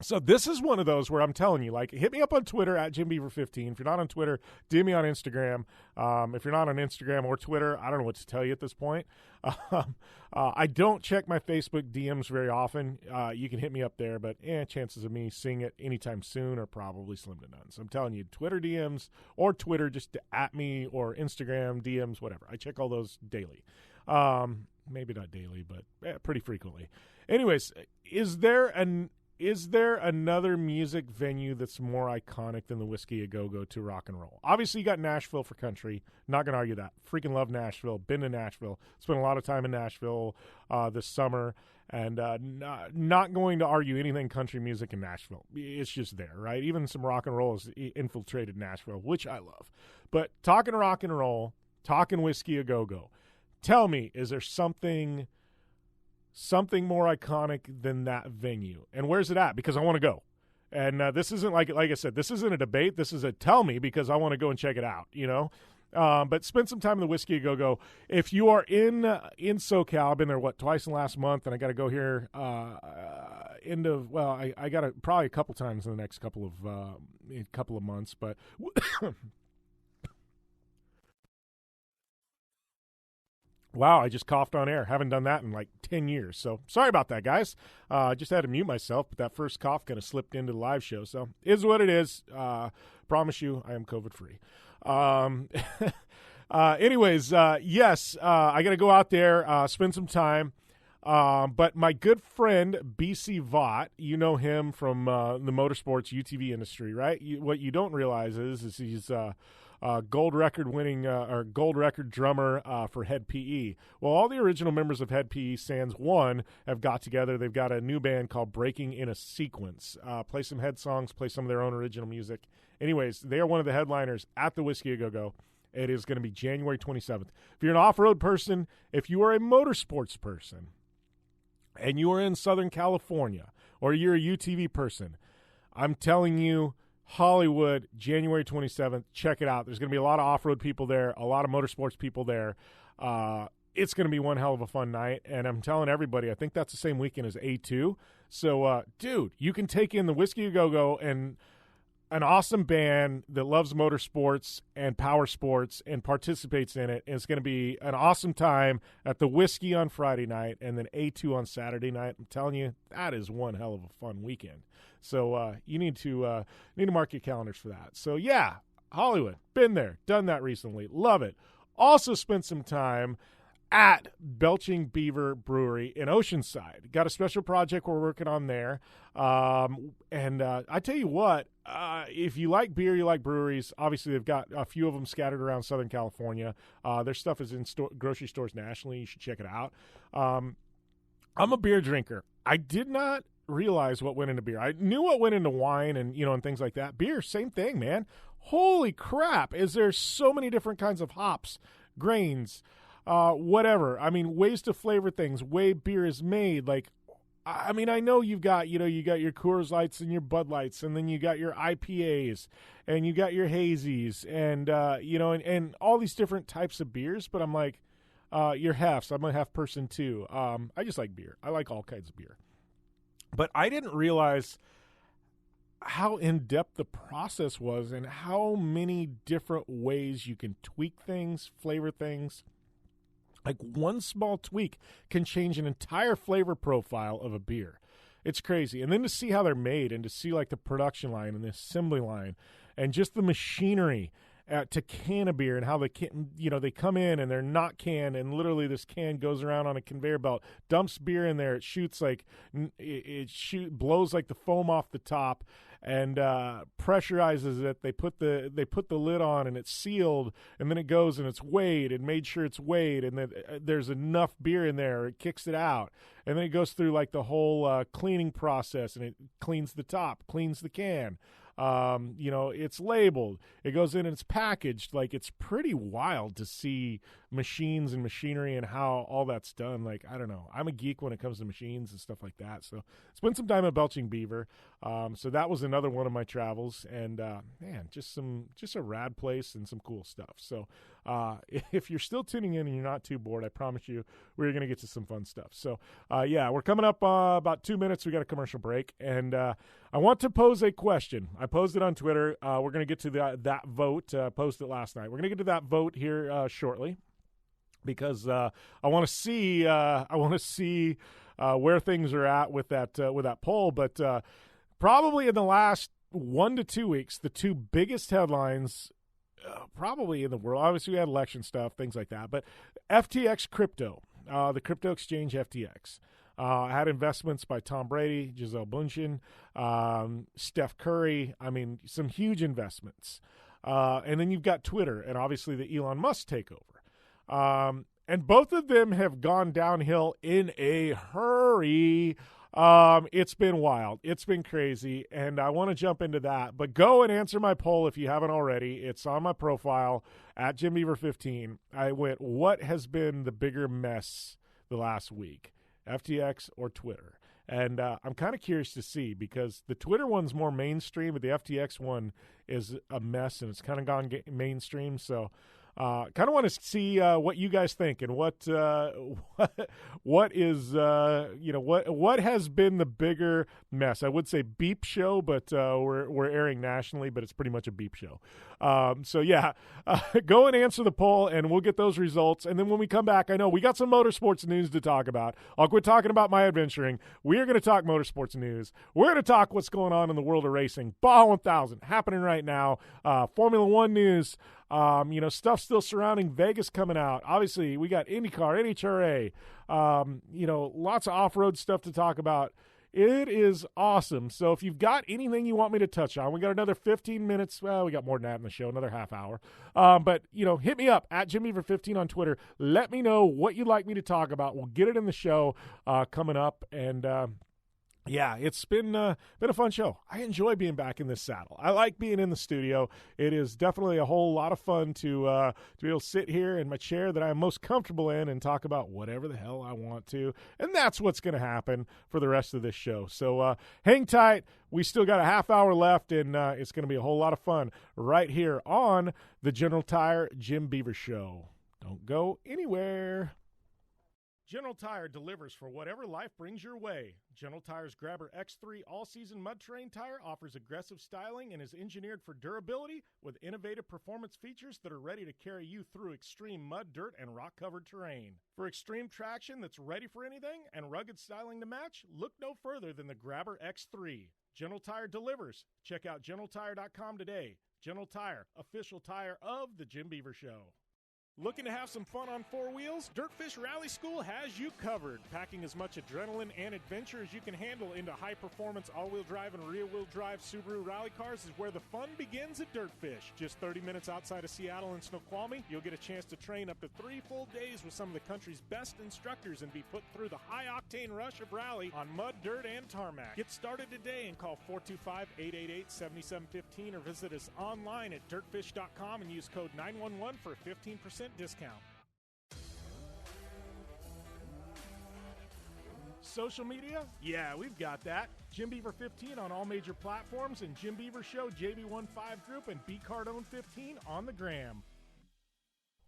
So this is one of those where I'm telling you, like, hit me up on Twitter at JimBeaver15. If you're not on Twitter, DM me on Instagram. If you're not on Instagram or Twitter, I don't know what to tell you at this point. I don't check my Facebook DMs very often. You can hit me up there, but chances of me seeing it anytime soon are probably slim to none. So I'm telling you, Twitter DMs or Twitter, just at me, or Instagram DMs, whatever. I check all those daily. Maybe not daily, but pretty frequently. Anyways, is there another music venue that's more iconic than the Whisky A Go-Go to rock and roll? Obviously, you got Nashville for country. Not going to argue that. Freaking love Nashville. Been to Nashville. Spent a lot of time in Nashville this summer. And not going to argue anything country music in Nashville. It's just there, right? Even some rock and roll has infiltrated Nashville, which I love. But talking rock and roll, talking Whisky A Go-Go, tell me, is there something more iconic than that venue? And where's it at? Because I want to go. And this isn't like I said, this isn't a debate. This is a tell me, because I want to go and check it out, you know? But spend some time in the Whisky A Go-Go. If you are in SoCal, I've been there, twice in the last month, and I got to go here I got to probably a couple times in the next couple of months, but wow, I just coughed on air. Haven't done that in like 10 years. So sorry about that, guys. I just had to mute myself, but that first cough kind of slipped into the live show. So is what it is. Promise you I am COVID-free. Anyways, yes, I got to go out there, spend some time. But my good friend, BC Vaught, you know him from the motorsports UTV industry, right? What you don't realize is he's gold record drummer for Head PE. Well, all the original members of Head PE Sans One have got together. They've got a new band called Breaking in a Sequence. Play some Head songs, play some of their own original music. Anyways, they are one of the headliners at the Whisky A Go-Go. It is going to be January 27th. If you're an off-road person, if you are a motorsports person, and you are in Southern California, or you're a UTV person, I'm telling you, Hollywood, January 27th, check it out. There's going to be a lot of off-road people there, a lot of motorsports people there. It's going to be one hell of a fun night, and I'm telling everybody, I think that's the same weekend as A2. So, dude, you can take in the Whisky A Go-Go and an awesome band that loves motorsports and power sports and participates in it. And it's going to be an awesome time at the Whisky on Friday night and then A2 on Saturday night. I'm telling you, that is one hell of a fun weekend. So you need to mark your calendars for that. So, yeah, Hollywood, been there, done that recently. Love it. Also spent some time at Belching Beaver Brewery in Oceanside. Got a special project we're working on there. And I tell you what, if you like beer, you like breweries, obviously they've got a few of them scattered around Southern California. Their stuff is in grocery stores nationally. You should check it out. I'm a beer drinker. I did not realize what went into beer. I knew what went into wine and, and things like that. Beer, same thing, man. Holy crap. Is there so many different kinds of hops, grains, whatever. I mean, ways to flavor things, way beer is made. Like, I mean, I know you've got, you got your Coors Lights and your Bud Lights, and then you got your IPAs, and you got your hazies, and, and all these different types of beers. But I'm like, your hefts. I'm a hef person too. I just like beer. I like all kinds of beer. But I didn't realize how in-depth the process was and how many different ways you can tweak things, flavor things. Like one small tweak can change an entire flavor profile of a beer. It's crazy. And then to see how they're made and to see like the production line and the assembly line and just the machinery to can a beer and how they can, they come in and they're not canned and literally this can goes around on a conveyor belt, dumps beer in there. It shoots like blows like the foam off the top and pressurizes it. They put the lid on and it's sealed, and then it goes and it's weighed and made sure it's weighed, and then there's enough beer in there. It kicks it out, and then it goes through like the whole cleaning process, and it cleans the top, cleans the can. It's labeled. It goes in and it's packaged. Like, it's pretty wild to see machines and machinery and how all that's done. Like, I don't know. I'm a geek when it comes to machines and stuff like that. So spent some time at Belching Beaver. So that was another one of my travels. And, man, just a rad place and some cool stuff. So if you're still tuning in and you're not too bored, I promise you we're going to get to some fun stuff. So, we're coming up about 2 minutes. We got a commercial break. And I want to pose a question. I posed it on Twitter. We're going to get to that vote. Posted it last night. We're going to get to that vote here shortly because I want to see where things are at with that poll. But probably in the last 1 to 2 weeks, the two biggest headlines probably in the world. Obviously, we had election stuff, things like that. But FTX crypto, the crypto exchange FTX. Had investments by Tom Brady, Gisele Bündchen, Steph Curry. I mean, some huge investments. And then you've got Twitter and obviously the Elon Musk takeover. And both of them have gone downhill in a hurry. It's been wild. It's been crazy, and I want to jump into that. But go and answer my poll if you haven't already. It's on my profile at JimBeaver15. I went, what has been the bigger mess the last week, FTX or Twitter? And I'm kind of curious to see because the Twitter one's more mainstream, but the FTX one is a mess, and it's kind of gone mainstream. So kind of want to see what you guys think and what has been the bigger mess. I would say beep show, but we're airing nationally, but it's pretty much a beep show. Go and answer the poll, and we'll get those results. And then when we come back, I know we got some motorsports news to talk about. I'll quit talking about my adventuring. We are going to talk motorsports news. We're going to talk what's going on in the world of racing. Baja 1000 happening right now. Formula One news. Stuff still surrounding Vegas coming out. Obviously, we got IndyCar, NHRA, lots of off-road stuff to talk about. It is awesome. So if you've got anything you want me to touch on, we got another 15 minutes. Well, we got more than that in the show, another half hour. But hit me up at JimBeaver15 on Twitter. Let me know what you'd like me to talk about. We'll get it in the show coming up. And, it's been a fun show. I enjoy being back in this saddle. I like being in the studio. It is definitely a whole lot of fun to be able to sit here in my chair that I'm most comfortable in and talk about whatever the hell I want to. And that's what's going to happen for the rest of this show. So hang tight. We still got a half hour left, and it's going to be a whole lot of fun right here on the General Tire Jim Beaver Show. Don't go anywhere. General Tire delivers for whatever life brings your way. General Tire's Grabber X3 all-season mud terrain tire offers aggressive styling and is engineered for durability with innovative performance features that are ready to carry you through extreme mud, dirt, and rock-covered terrain. For extreme traction that's ready for anything and rugged styling to match, look no further than the Grabber X3. General Tire delivers. Check out GeneralTire.com today. General Tire, official tire of the Jim Beaver Show. Looking to have some fun on four wheels? Dirtfish Rally School has you covered. Packing as much adrenaline and adventure as you can handle into high-performance all-wheel drive and rear-wheel drive Subaru rally cars is where the fun begins at Dirtfish. Just 30 minutes outside of Seattle and Snoqualmie, you'll get a chance to train up to 3 full days with some of the country's best instructors and be put through the high-octane rush of rally on mud, dirt, and tarmac. Get started today and call 425-888-7715 or visit us online at dirtfish.com and use code 911 for a 15% discount. Social media? Yeah, we've got that. Jim Beaver 15 on all major platforms and Jim Beaver Show JB15 Group and B Cardone 15 on the gram.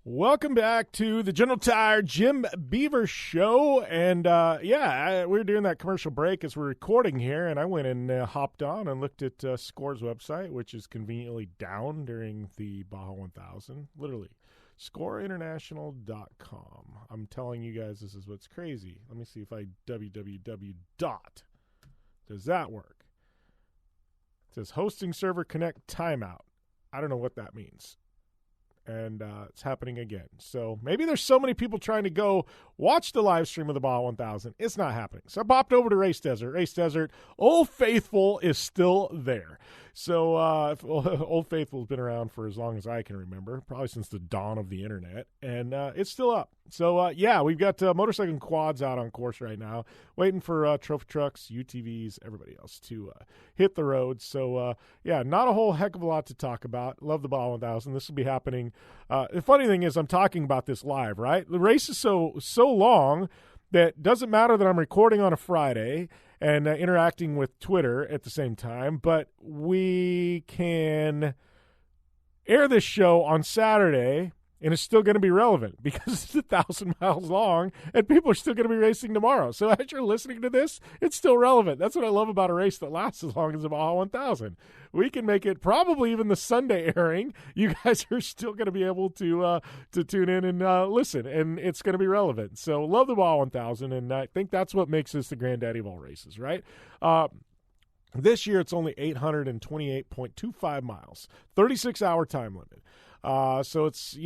Welcome back to the General Tire Jim Beaver Show. And we're doing that commercial break as we're recording here, and I went and hopped on and looked at Score's website, which is conveniently down during the Baja 1000. Literally. ScoreInternational.com. I'm telling you guys, this is what's crazy. Let me see if I www. Does that work? It says hosting server connect timeout. I don't know what that means. and it's happening again. So maybe there's so many people trying to go watch the live stream of the Baja 1000. It's not happening. So I bopped over to Race Desert. Race Desert, Old Faithful is still there. So Old Faithful has been around for as long as I can remember, probably since the dawn of the internet, and it's still up. So, we've got motorcycle and quads out on course right now, waiting for trophy trucks, UTVs, everybody else to hit the road. So, not a whole heck of a lot to talk about. Love the Baja 1000. This will be happening. The funny thing is I'm talking about this live, right? The race is so long that doesn't matter that I'm recording on a Friday and interacting with Twitter at the same time, but we can air this show on Saturday, and it's still going to be relevant because it's 1,000 miles long, and people are still going to be racing tomorrow. So as you're listening to this, it's still relevant. That's what I love about a race that lasts as long as the Baja 1000. We can make it probably even the Sunday airing. You guys are still going to be able to tune in and listen, and it's going to be relevant. So love the Baja 1000, and I think that's what makes this the granddaddy of all races, right? This year it's only 828.25 miles, 36-hour time limit. So it's,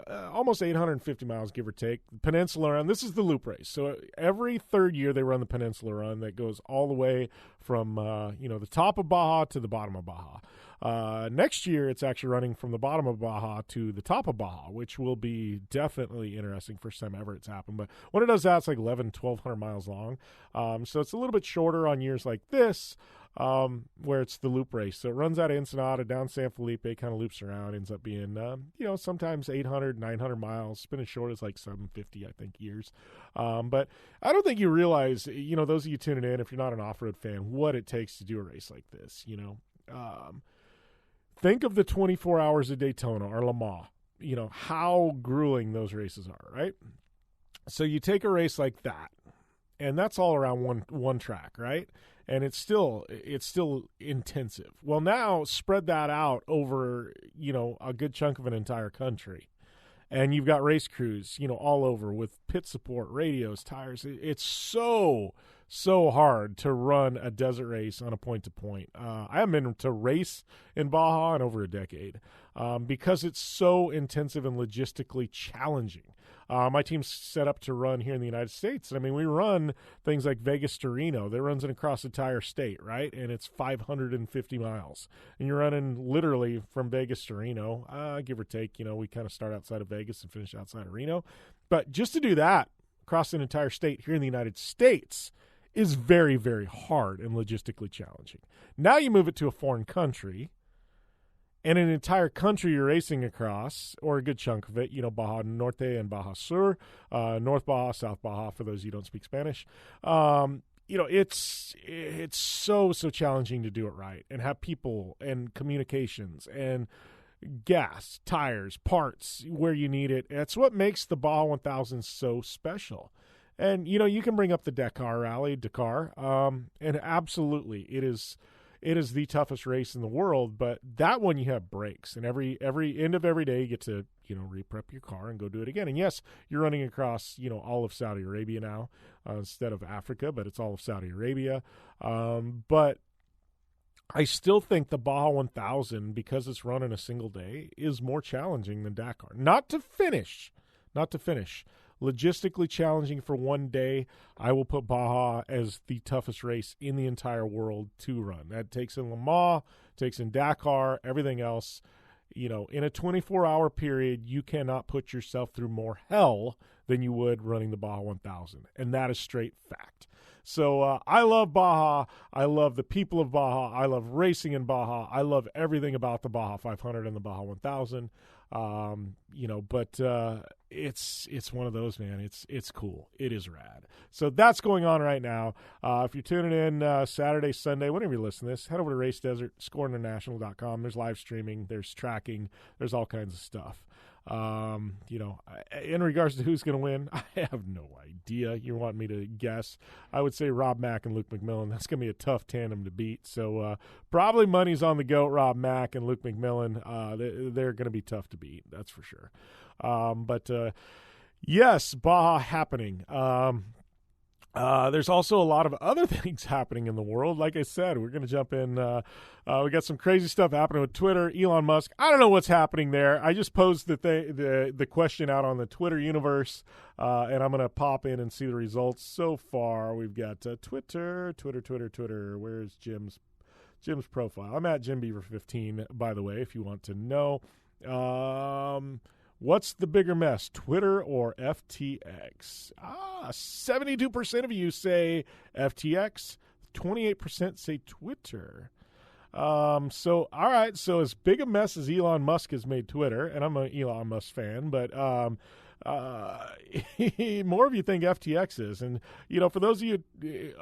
almost 850 miles, give or take. Peninsula Run, this is the loop race. So every third year they run the Peninsula Run that goes all the way from, the top of Baja to the bottom of Baja. Next year it's actually running from the bottom of Baja to the top of Baja, which will be definitely interesting. First time ever it's happened. But when it does that, it's like 1,200 miles long. So it's a little bit shorter on years like this. Where it's the loop race. So it runs out of Ensenada, down San Felipe, kind of loops around, ends up being, sometimes 800, 900 miles. It's been as short as like 750, I think, years. But I don't think you realize, those of you tuning in, if you're not an off-road fan, what it takes to do a race like this, Think of the 24 hours of Daytona or Le Mans, how grueling those races are, right? So you take a race like that, and that's all around one track, right? And it's still intensive. Well, now spread that out over, a good chunk of an entire country. And you've got race crews, all over with pit support, radios, tires. It's so hard to run a desert race on a point-to-point. I haven't been to race in Baja in over a decade because it's so intensive and logistically challenging. My team's set up to run here in the United States. I mean, we run things like Vegas to Reno. That runs it across the entire state, right? And it's 550 miles. And you're running literally from Vegas to Reno, give or take. We kind of start outside of Vegas and finish outside of Reno. But just to do that across an entire state here in the United States is very, very hard and logistically challenging. Now you move it to a foreign country, and an entire country you're racing across, or a good chunk of it, Baja Norte and Baja Sur, North Baja, South Baja, for those of you who don't speak Spanish. It's so challenging to do it right and have people and communications and gas, tires, parts where you need it. That's what makes the Baja 1000 so special. And, you can bring up the Dakar Rally, and absolutely it is the toughest race in the world, but that one you have breaks, and every end of every day you get to, re-prep your car and go do it again. And yes, you're running across, all of Saudi Arabia now instead of Africa, but it's all of Saudi Arabia. But I still think the Baja 1000, because it's run in a single day, is more challenging than Dakar. Not to finish. Logistically challenging for one day. I will put Baja as the toughest race in the entire world to run. That takes in Le Mans, takes in Dakar, everything else. In a 24-hour period, you cannot put yourself through more hell than you would running the Baja 1000, and that is straight fact. So I love Baja. I love the people of Baja. I love racing in Baja. I love everything about the Baja 500 and the Baja 1000. But it's one of those, man. It's cool. It is rad. So that's going on right now. If you're tuning in Saturday, Sunday, whenever you listen to this, head over to Race Desert, scoreinternational.com. There's live streaming, there's tracking, there's all kinds of stuff. In regards to who's going to win, I have no idea. You want me to guess? I would say Rob Mack and Luke McMillan. That's going to be a tough tandem to beat. So probably money's on the goat, Rob Mack and Luke McMillan. They're going to be tough to beat. That's for sure. But yes, Baja happening. There's also a lot of other things happening in the world. Like I said, we're going to jump in. We got some crazy stuff happening with Twitter, Elon Musk. I don't know what's happening there. I just posed the question out on the Twitter universe, and I'm going to pop in and see the results. So far, we've got Twitter. Where's Jim's profile? I'm at JimBeaver15, by the way, if you want to know. What's the bigger mess, Twitter or FTX? 72% of you say FTX. 28% say Twitter. So, all right. So as big a mess as Elon Musk has made Twitter, and I'm an Elon Musk fan, but more of you think FTX is. And, for those of you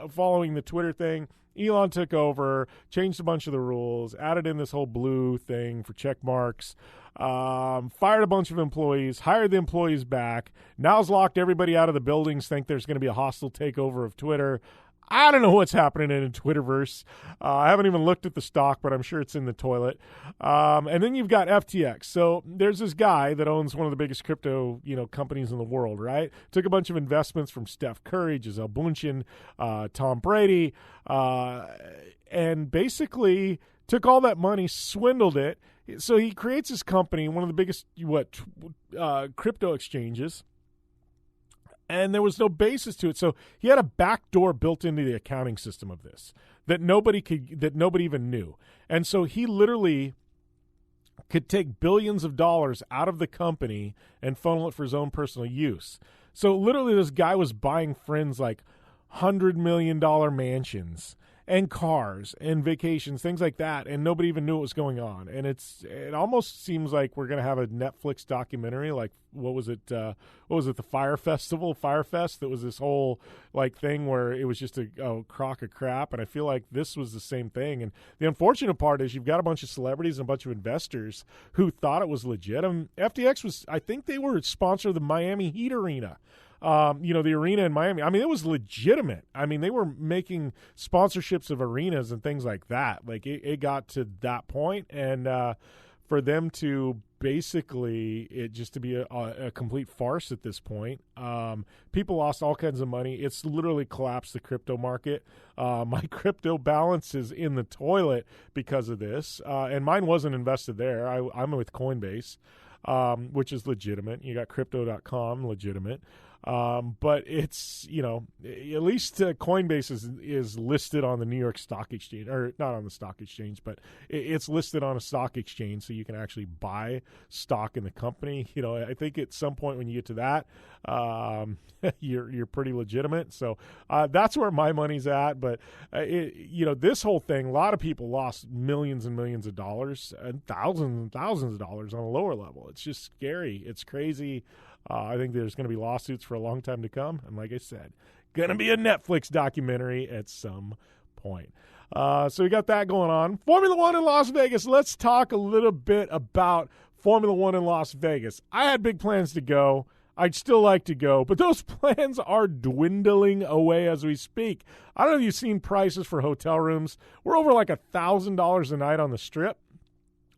following the Twitter thing, Elon took over, changed a bunch of the rules, added in this whole blue thing for check marks, fired a bunch of employees, hired the employees back, now's locked everybody out of the buildings, think there's going to be a hostile takeover of Twitter. I don't know what's happening in the Twitterverse. I haven't even looked at the stock, but I'm sure it's in the toilet. And then you've got FTX. So there's this guy that owns one of the biggest crypto, companies in the world, right? Took a bunch of investments from Steph Curry, Gisele Bündchen, Tom Brady, and basically took all that money, swindled it. So he creates this company, one of the biggest crypto exchanges. And there was no basis to it. So he had a back door built into the accounting system of this that nobody even knew. And so he literally could take billions of dollars out of the company and funnel it for his own personal use. So literally this guy was buying friends like $100 million mansions and cars and vacations, things like that, and nobody even knew what was going on. And it almost seems like we're going to have a Netflix documentary, like what was it, the Firefest, that was this whole like thing where it was just a crock of crap, and I feel like this was the same thing. And the unfortunate part is you've got a bunch of celebrities and a bunch of investors who thought it was legit. FTX was, I think they were sponsor of the Miami Heat Arena. The arena in Miami. I mean, it was legitimate. I mean, they were making sponsorships of arenas and things like that. Like, it got to that point, and for them to basically it just to be a complete farce at this point. People lost all kinds of money. It's literally collapsed the crypto market. My crypto balance is in the toilet because of this, and mine wasn't invested there. I'm with Coinbase, which is legitimate. You got Crypto.com, legitimate. But it's, at least Coinbase is listed on the New York Stock Exchange, or not on the stock exchange, but it's listed on a stock exchange, so you can actually buy stock in the company. I think at some point when you get to that, you're pretty legitimate. So that's where my money's at. But this whole thing, a lot of people lost millions and millions of dollars and thousands of dollars on a lower level. It's just scary. It's crazy. I think there's going to be lawsuits for a long time to come. And like I said, going to be a Netflix documentary at some point. So we got that going on. Formula One in Las Vegas. Let's talk a little bit about Formula One in Las Vegas. I had big plans to go. I'd still like to go, but those plans are dwindling away as we speak. I don't know if you've seen prices for hotel rooms. We're over like $1,000 a night on the Strip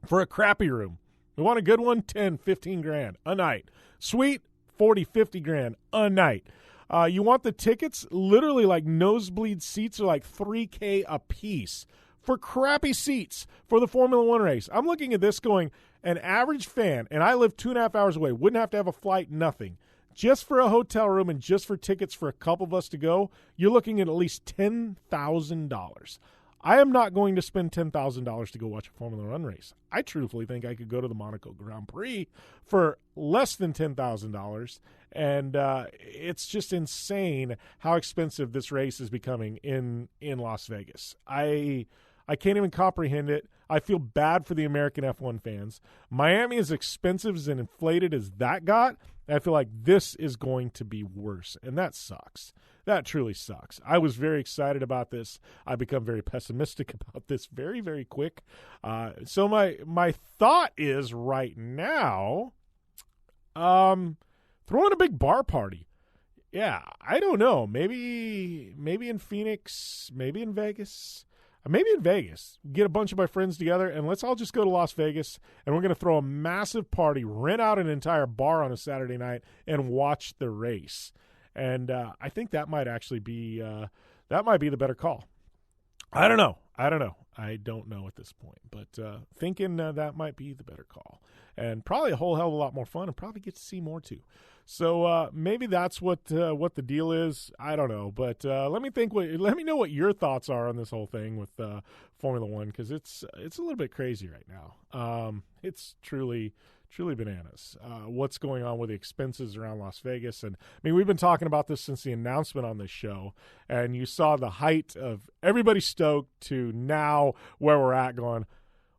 for a crappy room. We want a good one, 10, 15 grand a night. Suite, 40, 50 grand a night. You want the tickets? Literally, like nosebleed seats are like $3K a piece for crappy seats for the Formula One race. I'm looking at this going, an average fan, and I live 2.5 hours away, wouldn't have to have a flight, nothing. Just for a hotel room and just for tickets for a couple of us to go, you're looking at least $10,000. I am not going to spend $10,000 to go watch a Formula One race. I truthfully think I could go to the Monaco Grand Prix for less than $10,000, and it's just insane how expensive this race is becoming in Las Vegas. I can't even comprehend it. I feel bad for the American F1 fans. Miami, as expensive and inflated as that got, I feel like this is going to be worse, and that sucks. That truly sucks. I was very excited about this. I become very pessimistic about this very, very quick. So my thought is right now, throwing a big bar party. Yeah, I don't know. Maybe in Phoenix, maybe in Vegas. Maybe in Vegas, get a bunch of my friends together, and let's all just go to Las Vegas, and we're going to throw a massive party, rent out an entire bar on a Saturday night, and watch the race. And I think that might actually be the better call. I don't know. I don't know at this point, but thinking that might be the better call, and probably a whole hell of a lot more fun, and probably get to see more too. So maybe that's what the deal is. I don't know, but let me know what your thoughts are on this whole thing with Formula One, because it's a little bit crazy right now. It's truly bananas. What's going on with the expenses around Las Vegas. And I mean, we've been talking about this since the announcement on this show, and you saw the height of everybody stoked to now where we're at going,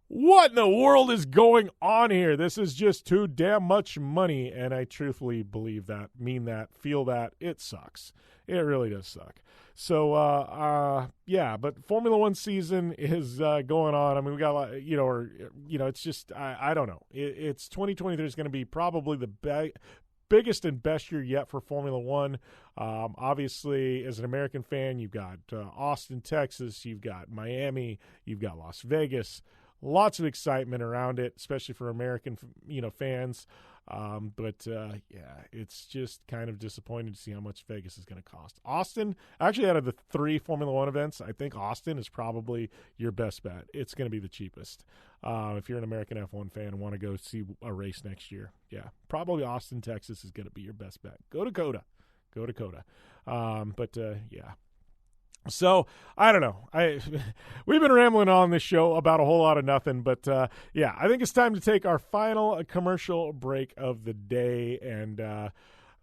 what in the world is going on here? This is just too damn much money. And I truthfully believe that, mean that, feel that. It sucks. It really does suck. So, yeah, but Formula One season is going on. I mean, we got a lot, it's just, I don't know. It's 2023 is going to be probably the biggest and best year yet for Formula One. Obviously, as an American fan, you've got Austin, Texas, you've got Miami, you've got Las Vegas. Lots of excitement around it, especially for American, fans. But it's just kind of disappointing to see how much Vegas is going to cost. Austin, actually, out of the 3 Formula One events, I think Austin is probably your best bet. It's going to be the cheapest. If you're an American F1 fan and want to go see a race next year, yeah, probably Austin, Texas is going to be your best bet. Go Dakota. Yeah. So, I don't know. We've been rambling on this show about a whole lot of nothing, but yeah, I think it's time to take our final commercial break of the day. And I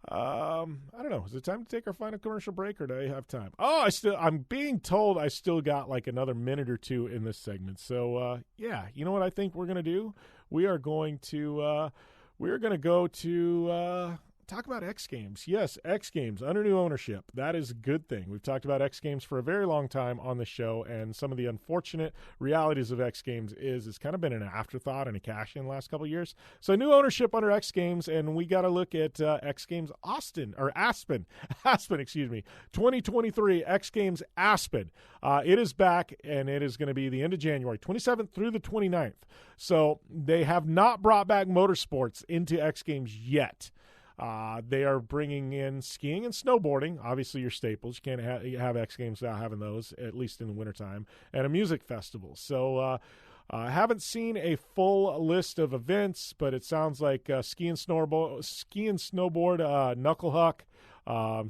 don't know. Is it time to take our final commercial break, or do I have time? Oh, I'm being told I still got like another minute or two in this segment. So, yeah, you know what I think we're going to do? We are going to go to talk about X Games. Yes, X Games under new ownership. That is a good thing. We've talked about X Games for a very long time on the show, and some of the unfortunate realities of X Games is it's kind of been an afterthought and a cash-in the last couple of years. So new ownership under X Games, and we got to look at X Games Aspen, 2023 X Games Aspen. It is back, and it is going to be the end of January, 27th through the 29th. So they have not brought back motorsports into X Games yet. They are bringing in skiing and snowboarding, obviously your staples. You can't have X Games without having those, at least in the wintertime, and a music festival. So I haven't seen a full list of events, but it sounds like ski and snowboard, knuckle huck,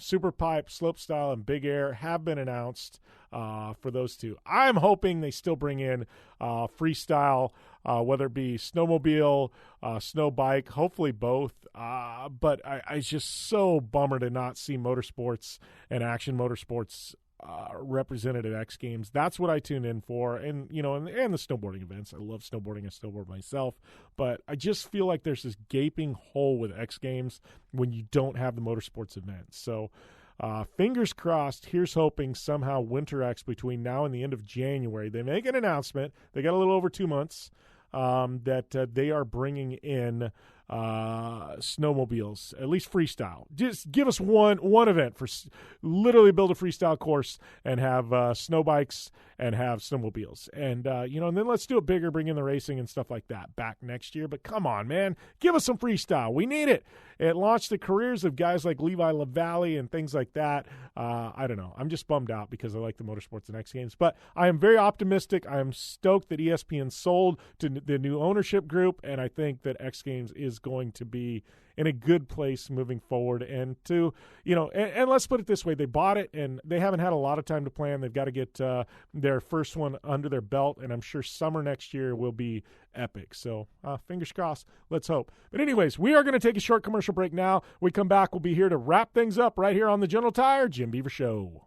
super pipe, slopestyle, and big air have been announced for those two. I'm hoping they still bring in freestyle, whether it be snowmobile, snow bike, hopefully both. But I just so bummer to not see motorsports and action motorsports represented at X Games. That's what I tune in for, and the snowboarding events. I love snowboarding. I snowboard myself, but I just feel like there's this gaping hole with X Games when you don't have the motorsports events. So fingers crossed. Here's hoping somehow Winter X between now and the end of January they make an announcement. They got a little over 2 months that they are bringing in snowmobiles, at least freestyle. Just give us one event for literally build a freestyle course and have snow bikes and have snowmobiles. And, and then let's do it bigger, bring in the racing and stuff like that back next year. But come on, man, give us some freestyle. We need it. It launched the careers of guys like Levi LaValle and things like that. I don't know. I'm just bummed out because I like the motorsports and X Games. But I am very optimistic. I am stoked that ESPN sold to the new ownership group, and I think that X Games is going to be in a good place moving forward. And and let's put it this way, they bought it and they haven't had a lot of time to plan. They've got to get their first one under their belt, and I'm sure summer next year will be epic. So fingers crossed. Let's hope. But anyways, we are going to take a short commercial break now. When we come back, we'll be here to wrap things up right here on the General Tire Jim Beaver Show.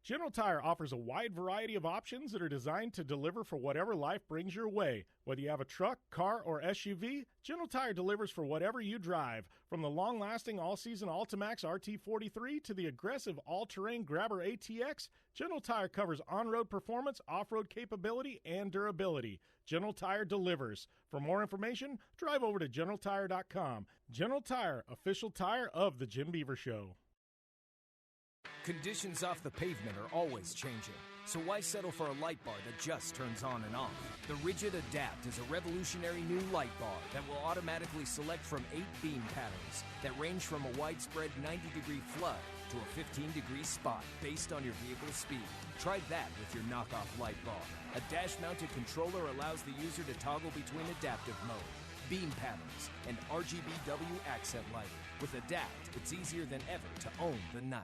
General Tire offers a wide variety of options that are designed to deliver for whatever life brings your way. Whether you have a truck, car, or SUV, General Tire delivers for whatever you drive. From the long-lasting all-season Altimax RT43 to the aggressive all-terrain Grabber ATX, General Tire covers on-road performance, off-road capability, and durability. General Tire delivers. For more information, drive over to GeneralTire.com. General Tire, official tire of the Jim Beaver Show. Conditions off the pavement are always changing, so why settle for a light bar that just turns on and off? The Rigid Adapt is a revolutionary new light bar that will automatically select from 8 beam patterns that range from a widespread 90-degree flood to a 15-degree spot based on your vehicle's speed. Try that with your knockoff light bar. A dash-mounted controller allows the user to toggle between adaptive mode, beam patterns, and RGBW accent lighting. With Adapt, it's easier than ever to own the night.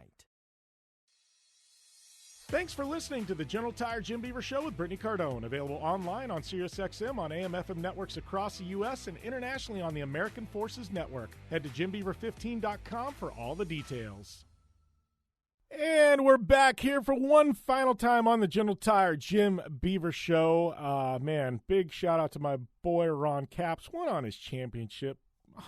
Thanks for listening to the General Tire Jim Beaver Show with Brittany Cardone. Available online on SiriusXM, on AM/FM networks across the U.S., and internationally on the American Forces Network. Head to JimBeaver15.com for all the details. And we're back here for one final time on the General Tire Jim Beaver Show. Man, big shout out to my boy Ron Capps. Won on his championship.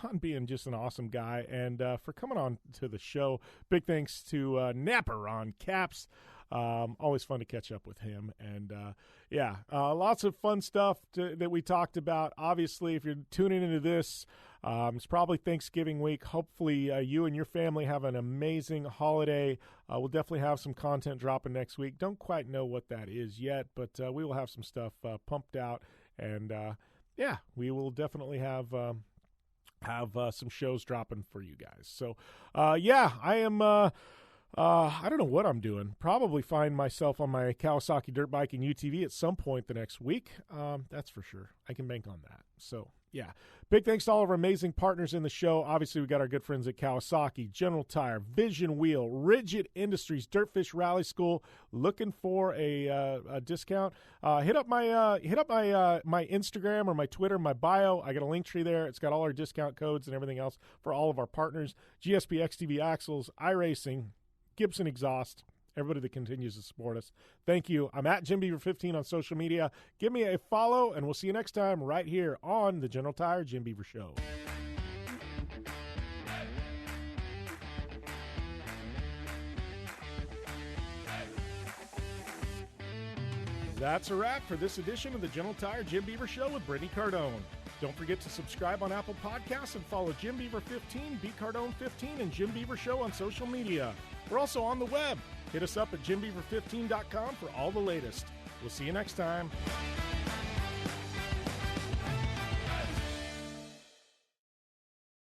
On being just an awesome guy, and for coming on to the show. Big thanks to Napa Ron Capps. Always fun to catch up with him. And, lots of fun stuff that we talked about. Obviously, if you're tuning into this, it's probably Thanksgiving week. Hopefully, you and your family have an amazing holiday. We'll definitely have some content dropping next week. Don't quite know what that is yet, but we will have some stuff pumped out. And, we will definitely have some shows dropping for you guys. So, I am I don't know what I'm doing. Probably find myself on my Kawasaki dirt bike and UTV at some point the next week. That's for sure. I can bank on that. So, big thanks to all of our amazing partners in the show. Obviously, we got our good friends at Kawasaki, General Tire, Vision Wheel, Rigid Industries, Dirtfish Rally School. Looking for a discount? Hit up my my Instagram or my Twitter, my bio. I got a link tree there. It's got all our discount codes and everything else for all of our partners. GSP XTV Axles, iRacing, Gibson Exhaust, everybody that continues to support us. Thank you. I'm at JimBeaver15 on social media. Give me a follow, and we'll see you next time right here on the General Tire Jim Beaver Show. That's a wrap for this edition of the General Tire Jim Beaver Show with Brittany Cardone. Don't forget to subscribe on Apple Podcasts and follow Jim Beaver15, B Cardone15, and Jim Beaver Show on social media. We're also on the web. Hit us up at JimBeaver15.com for all the latest. We'll see you next time.